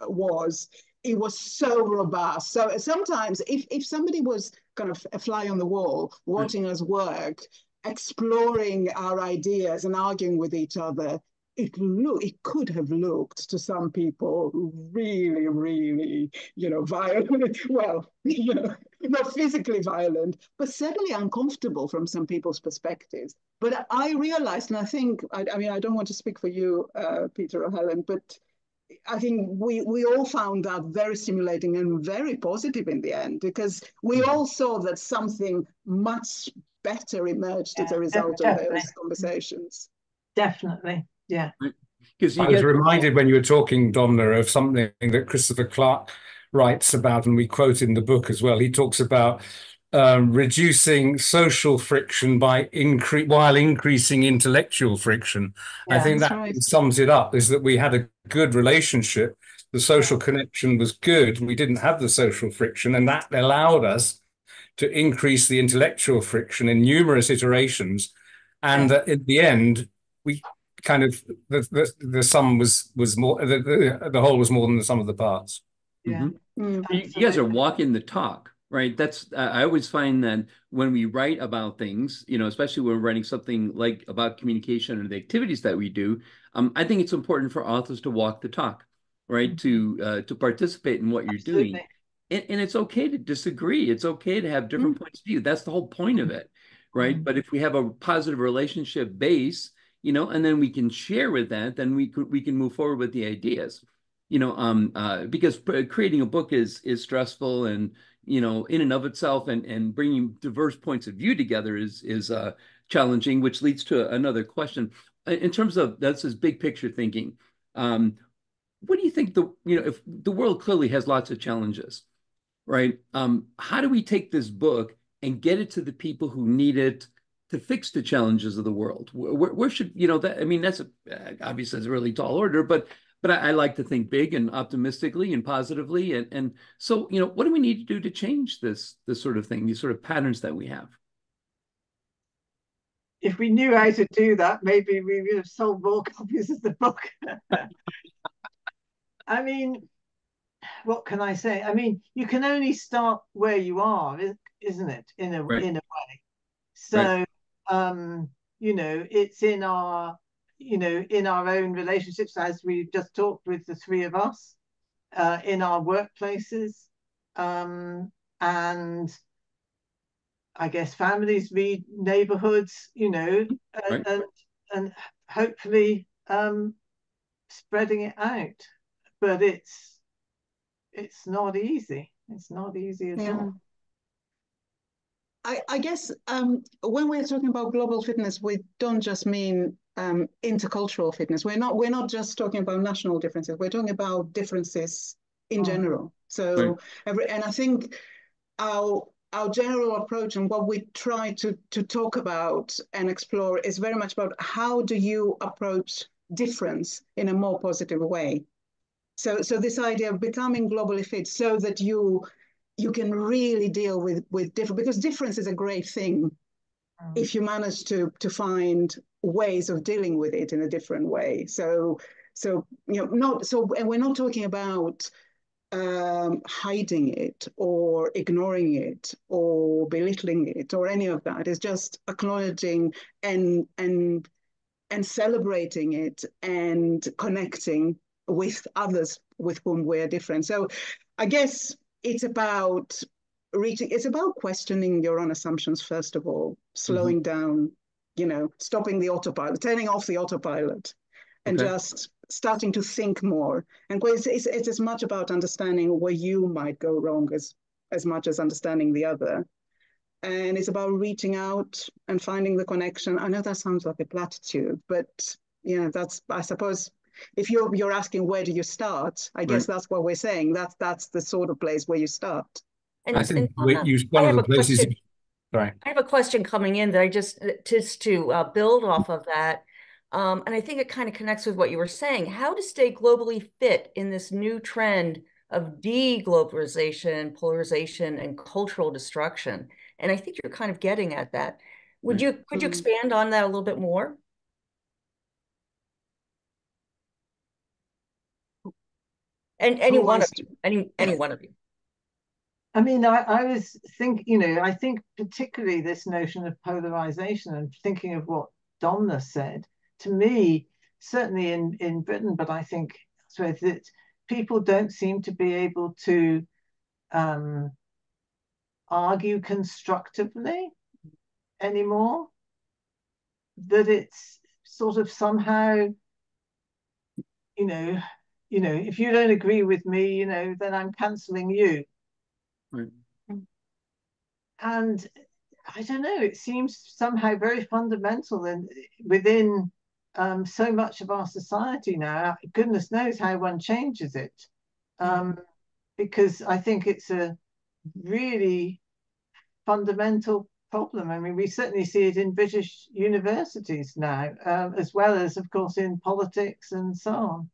was. It was so robust. So sometimes if somebody was kind of a fly on the wall, watching us work, exploring our ideas and arguing with each other, it could have looked to some people really, really, you know, violent. Well, you know, not physically violent, but certainly uncomfortable from some people's perspectives. But I realized, and I think, I mean, I don't want to speak for you, Peter or Helen, but I think we all found that very stimulating and very positive in the end, because we all saw that something much better emerged as a result of those conversations. Definitely. Yeah. Because I was reminded when you were talking, Domna, of something that Christopher Clark writes about, and we quote in the book as well. He talks about reducing social friction by while increasing intellectual friction. Yeah, I think that sums it up, is that we had a good relationship. The social connection was good. We didn't have the social friction, and that allowed us to increase the intellectual friction in numerous iterations. And in the end, we kind of the sum was more, the whole was more than the sum of the parts. Yeah. You guys are walking the talk, right? That's I always find that when we write about things, you know, especially when we're writing something like about communication and the activities that we do, I think it's important for authors to walk the talk, right? To participate in what you're doing. And it's okay to disagree. It's okay to have different points of view. That's the whole point of it, right? But if we have a positive relationship base, you know, and then we can share with that, then we can move forward with the ideas, you know, because creating a book is stressful, and, you know, in and of itself, and bringing diverse points of view together is challenging, which leads to another question. In terms of, that's this big picture thinking. What do you think if the world clearly has lots of challenges, right? How do we take this book and get it to the people who need it to fix the challenges of the world? Where should, you know, that, I mean, that's obviously it's a really tall order, but I like to think big and optimistically and positively. And so, you know, what do we need to do to change this sort of thing, these sort of patterns that we have? If we knew how to do that, maybe we would have sold more copies of the book. I mean, what can I say? I mean, you can only start where you are, isn't it? In a way. So, you know, it's in our, you know, in our own relationships, as we just talked with the three of us, in our workplaces, and I guess families read neighborhoods, you know, and hopefully spreading it out. But it's not easy. It's not easy at all. I guess when we're talking about global fitness, we don't just mean intercultural fitness. We're not just talking about national differences. We're talking about differences in general. So and I think our general approach and what we try to talk about and explore is very much about how do you approach difference in a more positive way. So this idea of becoming globally fit so that you can really deal with different, because difference is a great thing if you manage to find ways of dealing with it in a different way. So you know, and we're not talking about hiding it or ignoring it or belittling it or any of that. It's just acknowledging and celebrating it and connecting with others with whom we're different. So I guess it's about questioning your own assumptions, first of all, slowing down, you know, stopping the autopilot, turning off the autopilot, and just starting to think more. And it's as much about understanding where you might go wrong as much as understanding the other. And it's about reaching out and finding the connection. I know that sounds like a platitude, but yeah, that's, I suppose, if you're asking where do you start, I guess that's what we're saying. That's the sort of place where you start. And I think one of the places. Sorry, I have a question coming in that I just to build off of that. And I think it kind of connects with what you were saying. How to stay globally fit in this new trend of de-globalization, polarization, and cultural destruction. And I think you're kind of getting at that. Could you expand on that a little bit more? And any one of you. I mean, I was thinking, you know, I think particularly this notion of polarization and thinking of what Domna said, to me, certainly in Britain, but I think that people don't seem to be able to argue constructively anymore. That it's sort of somehow, you know, if you don't agree with me, you know, then I'm cancelling you. Right. And I don't know, it seems somehow very fundamental and within so much of our society now. Goodness knows how one changes it. Because I think it's a really fundamental problem. I mean, we certainly see it in British universities now, as well as, of course, in politics and so on.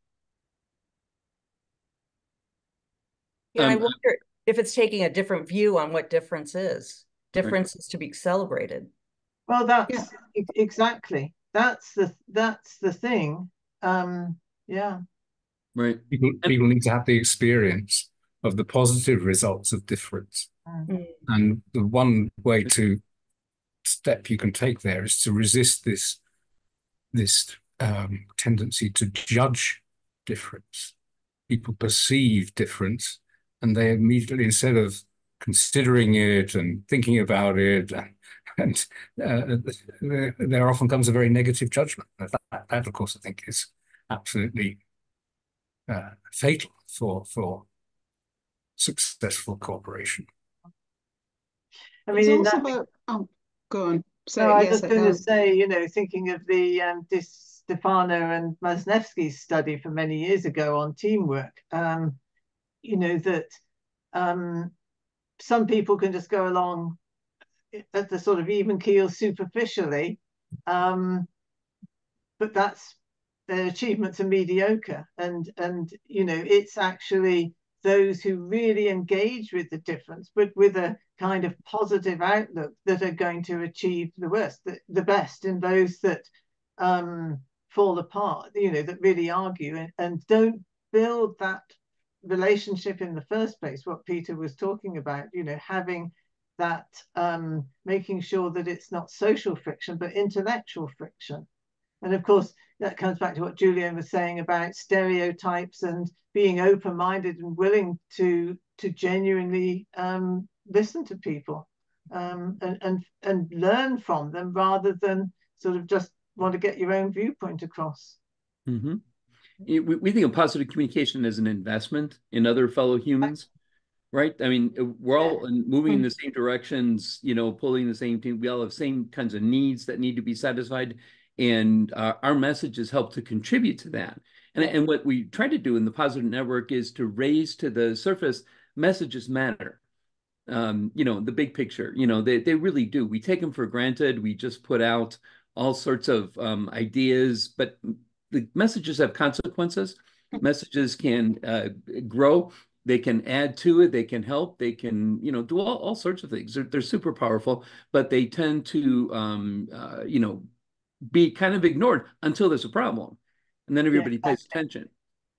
Yeah, I wonder if it's taking a different view on what difference is. Difference is to be celebrated. Well, that's exactly. That's the thing. Yeah. Right. People need to have the experience of the positive results of difference. And the one way to step you can take there is to resist this tendency to judge difference. People perceive difference, and they immediately, instead of considering it and thinking about it, and there often comes a very negative judgment. That, of course, I think is absolutely fatal for successful cooperation. I mean, go on. So I was going to say, you know, thinking of the Stefano and Masnevsky's study from many years ago on teamwork, you know, that some people can just go along at the sort of even keel superficially, but that's their achievements are mediocre. And you know, it's actually those who really engage with the difference, but with a kind of positive outlook, that are going to achieve the best, and those that fall apart, you know, that really argue and don't build that relationship in the first place, what Peter was talking about, you know, having that, making sure that it's not social friction, but intellectual friction. And of course, that comes back to what Julien was saying about stereotypes and being open-minded and willing to genuinely listen to people and learn from them rather than sort of just want to get your own viewpoint across. Mm-hmm. We think of positive communication as an investment in other fellow humans, right? I mean, we're all moving in the same directions, you know, pulling the same team. We all have same kinds of needs that need to be satisfied. And our messages help to contribute to that. And what we try to do in the Positive Network is to raise to the surface messages matter. You know, the big picture, you know, they really do. We take them for granted. We just put out all sorts of ideas, but the messages have consequences. Messages can grow. They can add to it. They can help. They can, you know, do all sorts of things. They're super powerful, but they tend to, you know, be kind of ignored until there's a problem. And then everybody pays attention.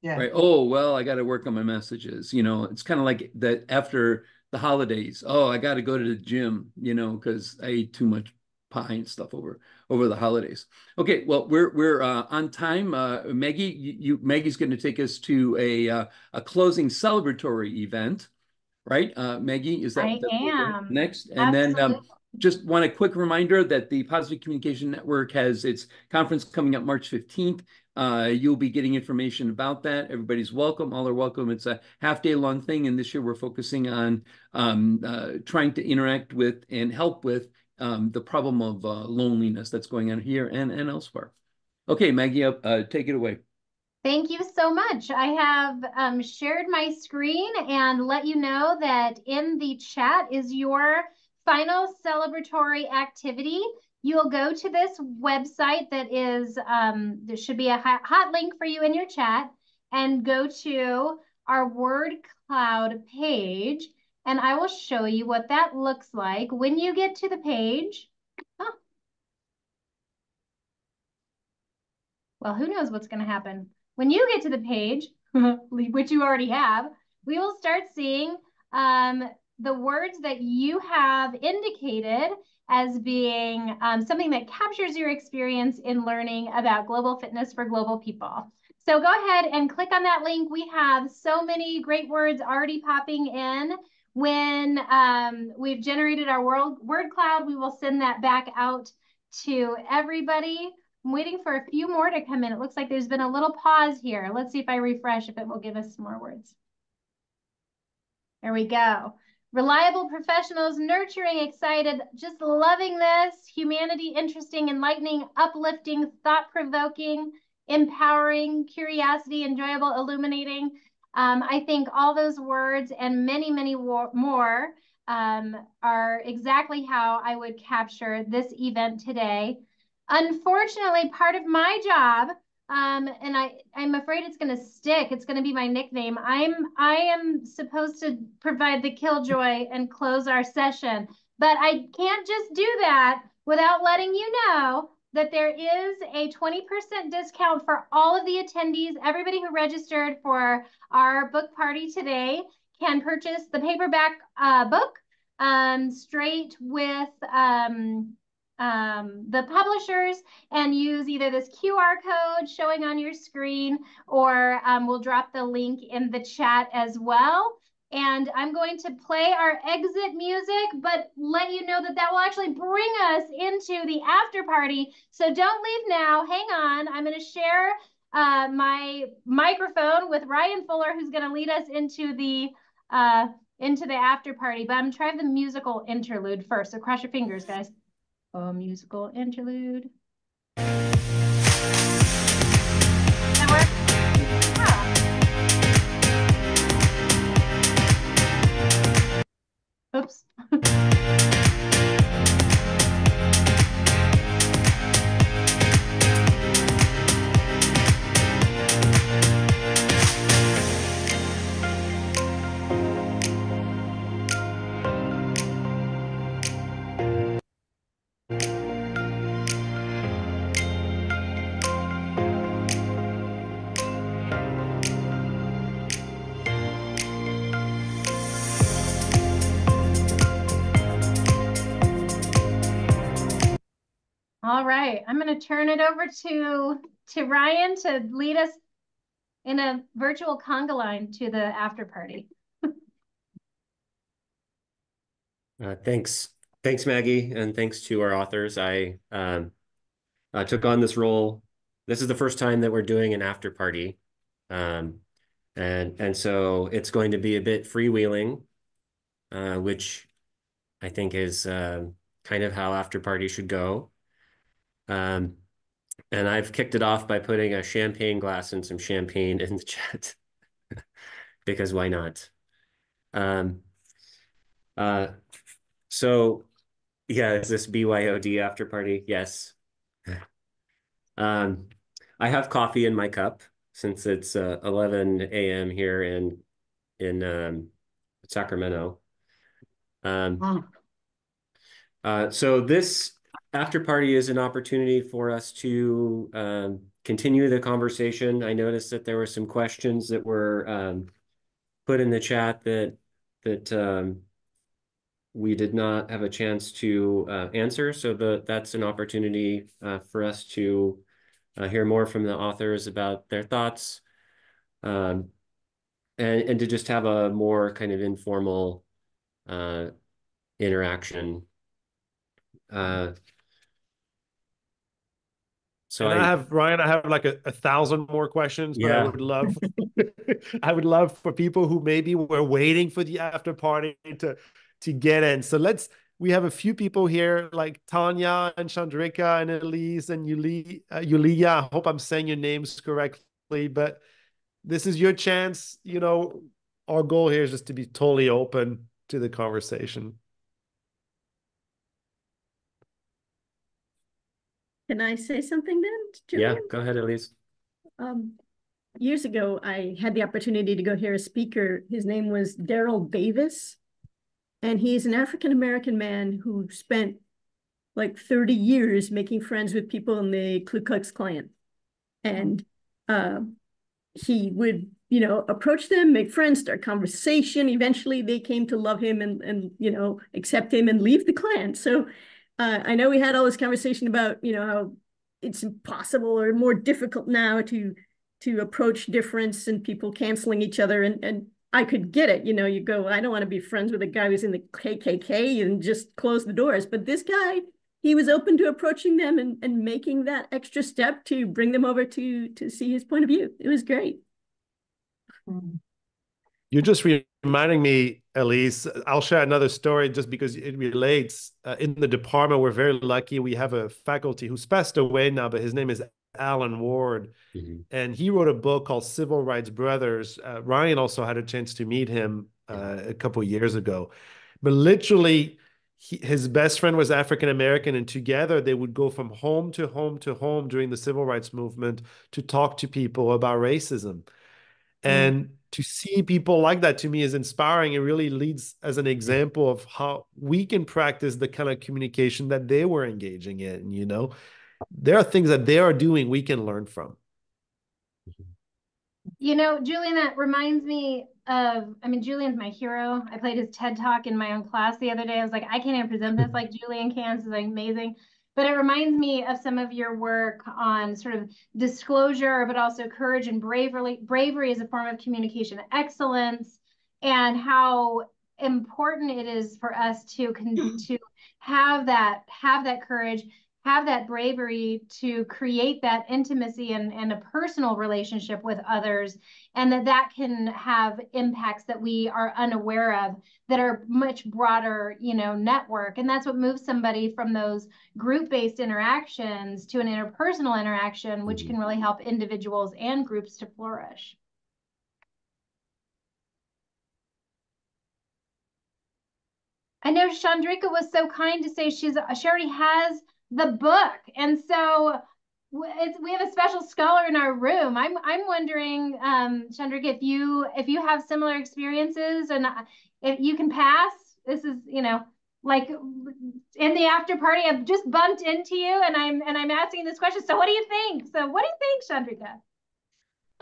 Yeah. Right. Oh, well, I got to work on my messages. You know, it's kind of like that after the holidays. Oh, I got to go to the gym, you know, because I ate too much pie and stuff over the holidays. Okay, well, we're on time. Maggie, Maggie's going to take us to a closing celebratory event, right? Maggie, is that? I am. Next, and Absolutely. then just want a quick reminder that the Positive Communication Network has its conference coming up March 15th. You'll be getting information about that. Everybody's welcome. All are welcome. It's a half-day long thing, and this year we're focusing on trying to interact with and help with the problem of loneliness that's going on here and elsewhere. Okay, Maggie, take it away. Thank you so much. I have shared my screen and let you know that in the chat is your final celebratory activity. You'll go to this website that is, there should be a hot link for you in your chat, and go to our word cloud page, and I will show you what that looks like. When you get to the page, well, who knows what's going to happen. When you get to the page, which you already have, we will start seeing the words that you have indicated as being something that captures your experience in learning about global fitness for global people. So go ahead and click on that link. We have so many great words already popping in. When we've generated our word cloud, we will send that back out to everybody. I'm waiting for a few more to come in. It looks like there's been a little pause here. Let's see if I refresh, if it will give us some more words. There we go. Reliable professionals, nurturing, excited, just loving this. Humanity, interesting, enlightening, uplifting, thought-provoking, empowering, curiosity, enjoyable, illuminating. I think all those words and many, many more are exactly how I would capture this event today. Unfortunately, part of my job, and I'm afraid it's going to stick, it's going to be my nickname, I am supposed to provide the killjoy and close our session, but I can't just do that without letting you know that there is a 20% discount for all of the attendees. Everybody who registered for our book party today can purchase the paperback book straight with the publishers, and use either this QR code showing on your screen, or we'll drop the link in the chat as well. And I'm going to play our exit music, but let you know that that will actually bring us into the after party. So don't leave now. Hang on. I'm going to share my microphone with Ryan Fuller, who's going to lead us into the after party. But I'm going to try the musical interlude first. So cross your fingers, guys. A musical interlude. That work? Yeah. Oops. All right, I'm going to turn it over to Ryan to lead us in a virtual conga line to the after party. Thanks, Maggie, and thanks to our authors. I took on this role. This is the first time that we're doing an after party, and so it's going to be a bit freewheeling, which I think is kind of how after party should go. And I've kicked it off by putting a champagne glass and some champagne in the chat because why not? So yeah, is this BYOD after party? Yes. I have coffee in my cup since it's 11 a.m. here in Sacramento. So this after party is an opportunity for us to continue the conversation. I noticed that there were some questions that were put in the chat that we did not have a chance to answer. So that's an opportunity for us to hear more from the authors about their thoughts, and to just have a more kind of informal interaction. So I have, Ryan, I have like 1,000 more questions, but I would love, I would love for people who maybe were waiting for the after party to get in. So we have a few people here like Tanya and Chandrika and Elise and Yulia. I hope I'm saying your names correctly, but this is your chance. You know, our goal here is just to be totally open to the conversation. Can I say something then, Julian? Yeah, go ahead, Elise. Years ago, I had the opportunity to go hear a speaker. His name was Daryl Davis, and he's an African-American man who spent like 30 years making friends with people in the Ku Klux Klan. And he would, you know, approach them, make friends, start conversation. Eventually, they came to love him and you know, accept him and leave the Klan. So I know we had all this conversation about, you know, how it's impossible or more difficult now to approach difference and people canceling each other. And I could get it. You know, you go, I don't want to be friends with a guy who's in the KKK and just close the doors. But this guy, he was open to approaching them and making that extra step to bring them over to see his point of view. It was great. You're just reminding me, Elise, I'll share another story just because it relates. In the department, we're very lucky. We have a faculty who's passed away now, but his name is Alan Ward. And he wrote a book called Civil Rights Brothers. Ryan also had a chance to meet him a couple of years ago. But literally, his best friend was African-American, and together they would go from home to home to home during the civil rights movement to talk to people about racism. And to see people like that, to me, is inspiring. It really leads as an example of how we can practice the kind of communication that they were engaging in. You know, there are things that they are doing we can learn from. You know, Julian, that reminds me of, I mean, Julian's my hero. I played his TED Talk in my own class the other day. I was like, I can't even present this like Julian can. This is like amazing. But it reminds me of some of your work on sort of disclosure, but also courage and bravery. Bravery is a form of communication excellence, and how important it is for us to have that courage, have that bravery to create that intimacy and a personal relationship with others, and that can have impacts that we are unaware of that are much broader, you know, network. And that's what moves somebody from those group-based interactions to an interpersonal interaction, which can really help individuals and groups to flourish. I know Chandrika was so kind to say she already has the book, and so we have a special scholar in our room. I'm wondering, Chandrika, if you have similar experiences, and if you can pass. This is, you know, like in the after party, I've just bumped into you, and I'm asking this question. So what do you think? Chandrika?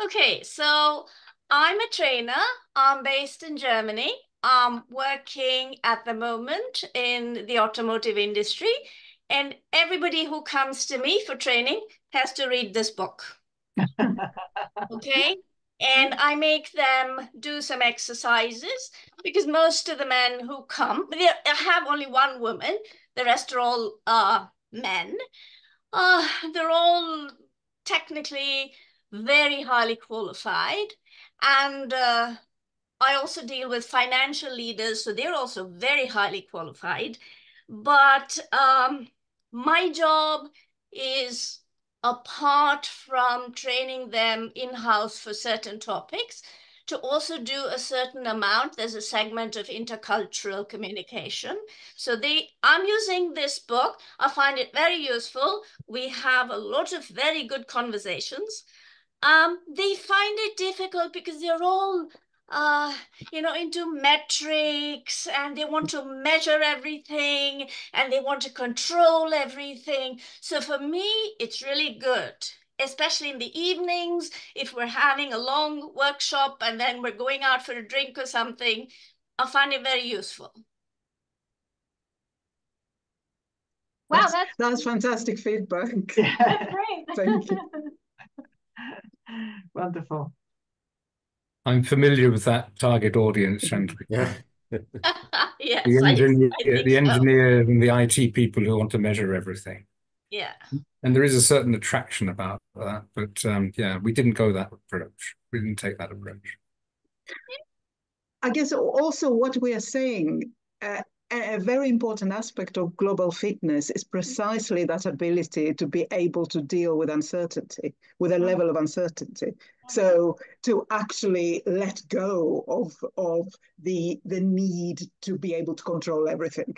Okay, so I'm a trainer. I'm based in Germany. I'm working at the moment in the automotive industry. And everybody who comes to me for training has to read this book. Okay? And I make them do some exercises because most of the men who come, I have only one woman, the rest are all men. They're all technically very highly qualified. And I also deal with financial leaders, so they're also very highly qualified. But my job is, apart from training them in-house for certain topics, to also do a certain amount. There's a segment of intercultural communication. So I'm using this book. I find it very useful. We have a lot of very good conversations. They find it difficult because they're all into metrics, and they want to measure everything, and they want to control everything. So for me, it's really good, especially in the evenings, if we're having a long workshop and then we're going out for a drink or something. I find it very useful. Wow, that's fantastic feedback. That's great. Thank you. Wonderful. I'm familiar with that target audience, and Yeah. Yes, the engineer and the IT people who want to measure everything. Yeah. And there is a certain attraction about that, but yeah, we didn't go that approach. We didn't take that approach. I guess also what we are saying, a very important aspect of global fitness is precisely that ability to be able to deal with uncertainty, with a level of uncertainty. So to actually let go of the need to be able to control everything,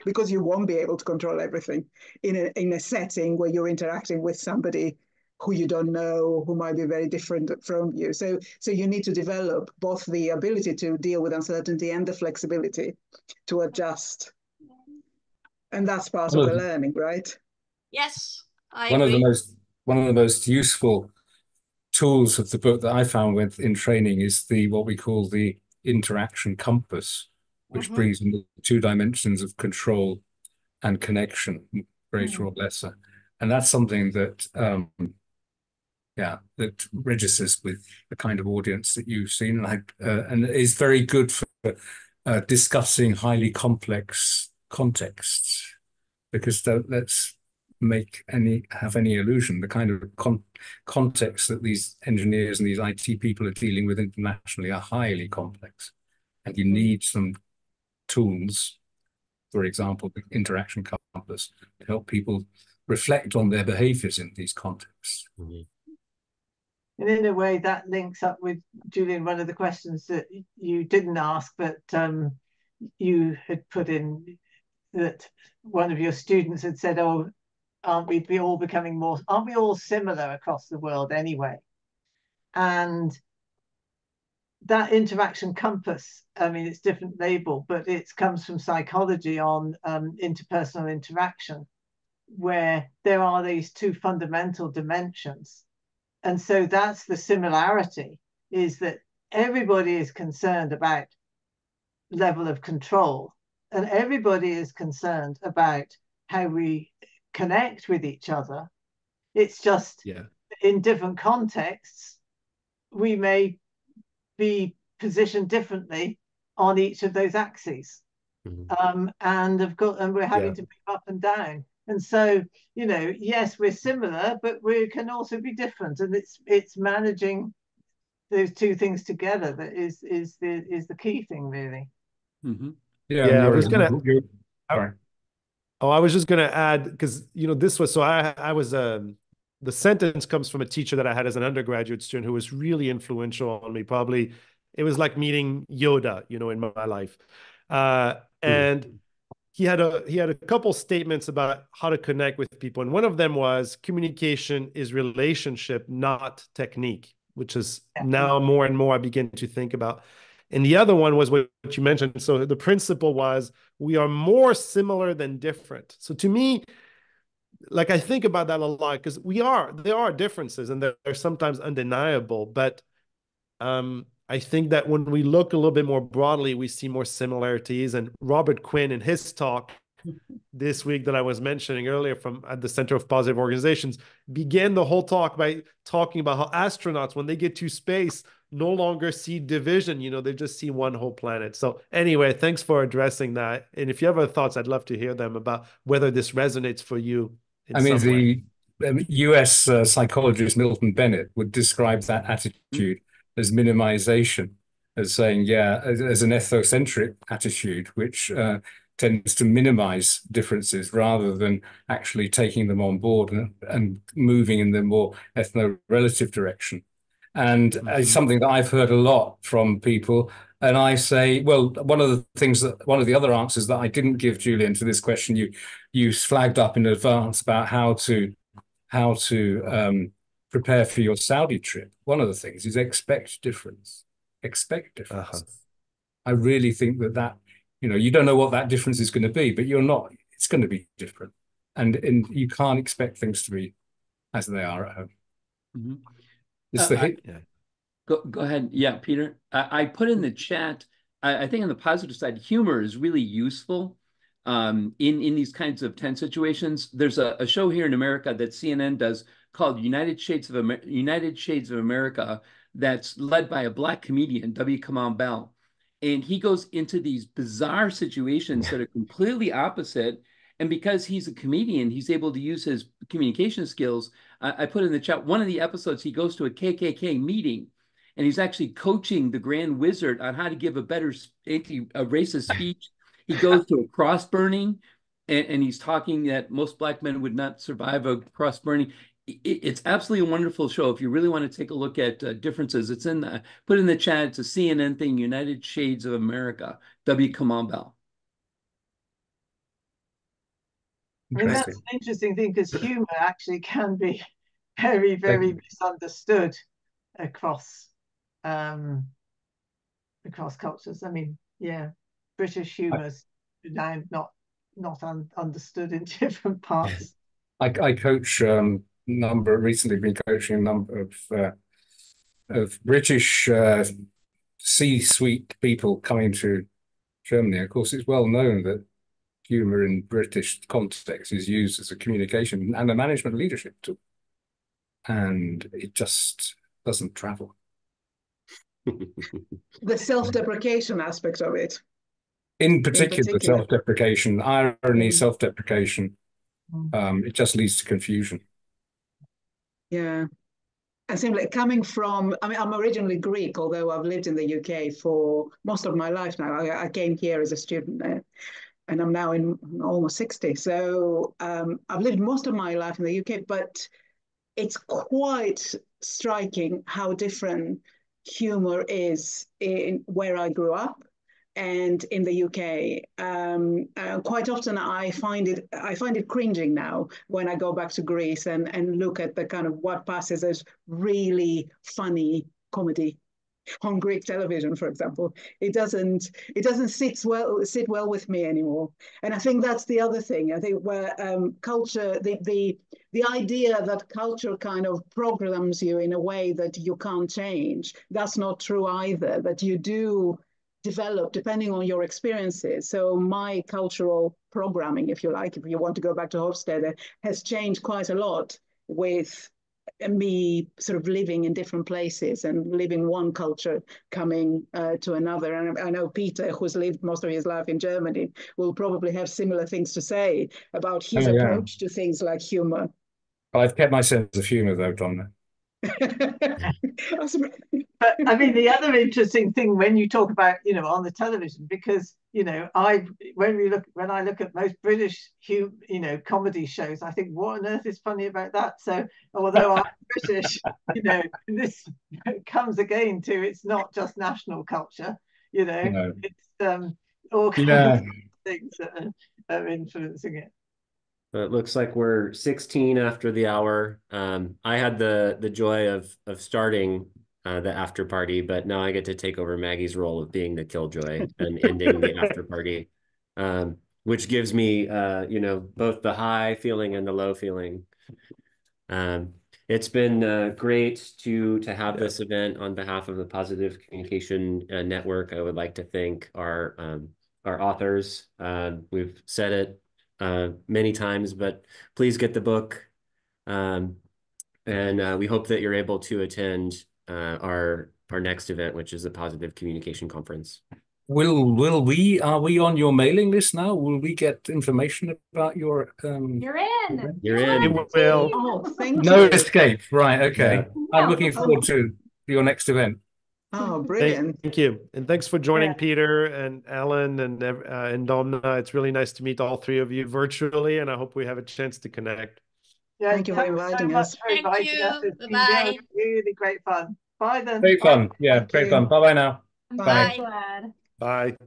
because you won't be able to control everything in a setting where you're interacting with somebody who you don't know, who might be very different from you. So you need to develop both the ability to deal with uncertainty and the flexibility to adjust. And that's part of the learning, right? Yes, I agree. One of the most useful tools of the book that I found in training is what we call the interaction compass, which brings in the 2 dimensions of control and connection, greater or lesser. And that's something that that registers with the kind of audience that you've seen, and is very good for discussing highly complex contexts, because let's have any illusion, the kind of context that these engineers and these IT people are dealing with internationally are highly complex, and you need some tools, for example, the interaction compass, to help people reflect on their behaviors in these contexts. And in a way that links up with, Julien, one of the questions that you didn't ask, but you had put in, that one of your students had said, oh, aren't we all similar across the world anyway? And that interaction compass, I mean, it's different label, but it comes from psychology on interpersonal interaction, where there are these 2 fundamental dimensions. And so that's the similarity, is that everybody is concerned about level of control, and everybody is concerned about how we connect with each other. It's just in different contexts, we may be positioned differently on each of those axes. And we're having to move up and down. And so, yes, we're similar, but we can also be different. And it's managing those 2 things together that is the key thing, really. Yeah, I was just gonna add, because this was, so I was the sentence comes from a teacher that I had as an undergraduate student who was really influential on me. Probably it was like meeting Yoda, in my life, and he had a couple statements about how to connect with people. And one of them was communication is relationship, not technique, which is now more and more I begin to think about. And the other one was what you mentioned. So the principle was, we are more similar than different. So to me, like, I think about that a lot, because there are differences, and they're sometimes undeniable. But I think that when we look a little bit more broadly, we see more similarities. And Robert Quinn, in his talk, this week that I was mentioning earlier from at the Center of Positive Organizations, began the whole talk by talking about how astronauts, when they get to space, no longer see division, they just see one whole planet. So anyway, thanks for addressing that. And if you have other thoughts, I'd love to hear them about whether this resonates for you in some way. US psychologist Milton Bennett would describe that attitude as minimization, as saying, as an ethnocentric attitude, which tends to minimize differences rather than actually taking them on board and moving in the more ethno-relative direction. And it's something that I've heard a lot from people. And I say, well, one of the other answers that I didn't give, Julien, to this question you flagged up in advance about how to prepare for your Saudi trip. One of the things is expect difference. Expect difference. I really think that you don't know what that difference is going to be, but it's going to be different. And you can't expect things to be as they are at home. Mm-hmm. Go ahead. Yeah, Peter. I put in the chat, I think on the positive side, humor is really useful in these kinds of tense situations. There's a show here in America that CNN does called United Shades of America that's led by a Black comedian, W. Kamau Bell. And he goes into these bizarre situations that are completely opposite. And because he's a comedian, he's able to use his communication skills. I put in the chat, one of the episodes, he goes to a KKK meeting, and he's actually coaching the Grand Wizard on how to give a better racist speech. He goes to a cross burning, and he's talking that most Black men would not survive a cross burning. It's absolutely a wonderful show. If you really want to take a look at differences, it's put in the chat. It's a CNN thing, United Shades of America, W. Kamau Bell. I mean, that's an interesting thing, because humor actually can be very, very misunderstood across cultures. I mean, British humor's now not understood in different parts. I coach recently been coaching a number of British C-suite people coming to Germany. Of course, it's well known that humor in British context is used as a communication and a management leadership tool, and it just doesn't travel. The self-deprecation aspect of it. In particular. Self-deprecation, irony, self-deprecation, it just leads to confusion. Yeah. And simply coming from, I'm originally Greek, although I've lived in the UK for most of my life now. I came here as a student there, and I'm now in almost 60. So I've lived most of my life in the UK, but it's quite striking how different humor is in where I grew up and in the UK. Quite often I find it cringing now when I go back to Greece and look at the kind of what passes as really funny comedy on Greek television, for example. It doesn't sit well with me anymore. And I think that's the other thing. I think where culture, the idea that culture kind of programs you in a way that you can't change, that's not true either, that you do develop depending on your experiences. So my cultural programming, if you like, if you want to go back to Hofstede, has changed quite a lot with me sort of living in different places and living one culture coming to another. And I know Peter, who's lived most of his life in Germany, will probably have similar things to say about his approach to things like humor. I've kept my sense of humor though, Domna. But I mean, the other interesting thing when you talk about, on the television, because, when I look at most British, comedy shows, I think, what on earth is funny about that? So although I'm British, this comes again to, it's not just national culture, it's all kinds of things that are influencing it. It looks like we're 16 after the hour. I had the joy of starting the after party, but now I get to take over Maggie's role of being the killjoy and ending the after party, which gives me, both the high feeling and the low feeling. It's been great to have this event on behalf of the Positive Communication Network. I would like to thank our authors. We've said it many times, but please get the book. And we hope that you're able to attend our next event, which is the Positive Communication Conference. Are we on your mailing list now? Will we get information about your You're in. You're in. You will. Oh, thank No you. escape. Right, okay. Yeah. I'm looking forward to your next event. Oh, brilliant. Thank you. And thanks for joining Yeah. Peter and Alan and Domna. It's really nice to meet all three of you virtually, and I hope we have a chance to connect. Yeah, Thank you for thanks so inviting much us. for Thank inviting you. us. It's been Bye-bye. really great fun. Bye then. Great fun. Yeah, Thank great you. fun. Bye-bye now. I'm Bye. so glad. Bye.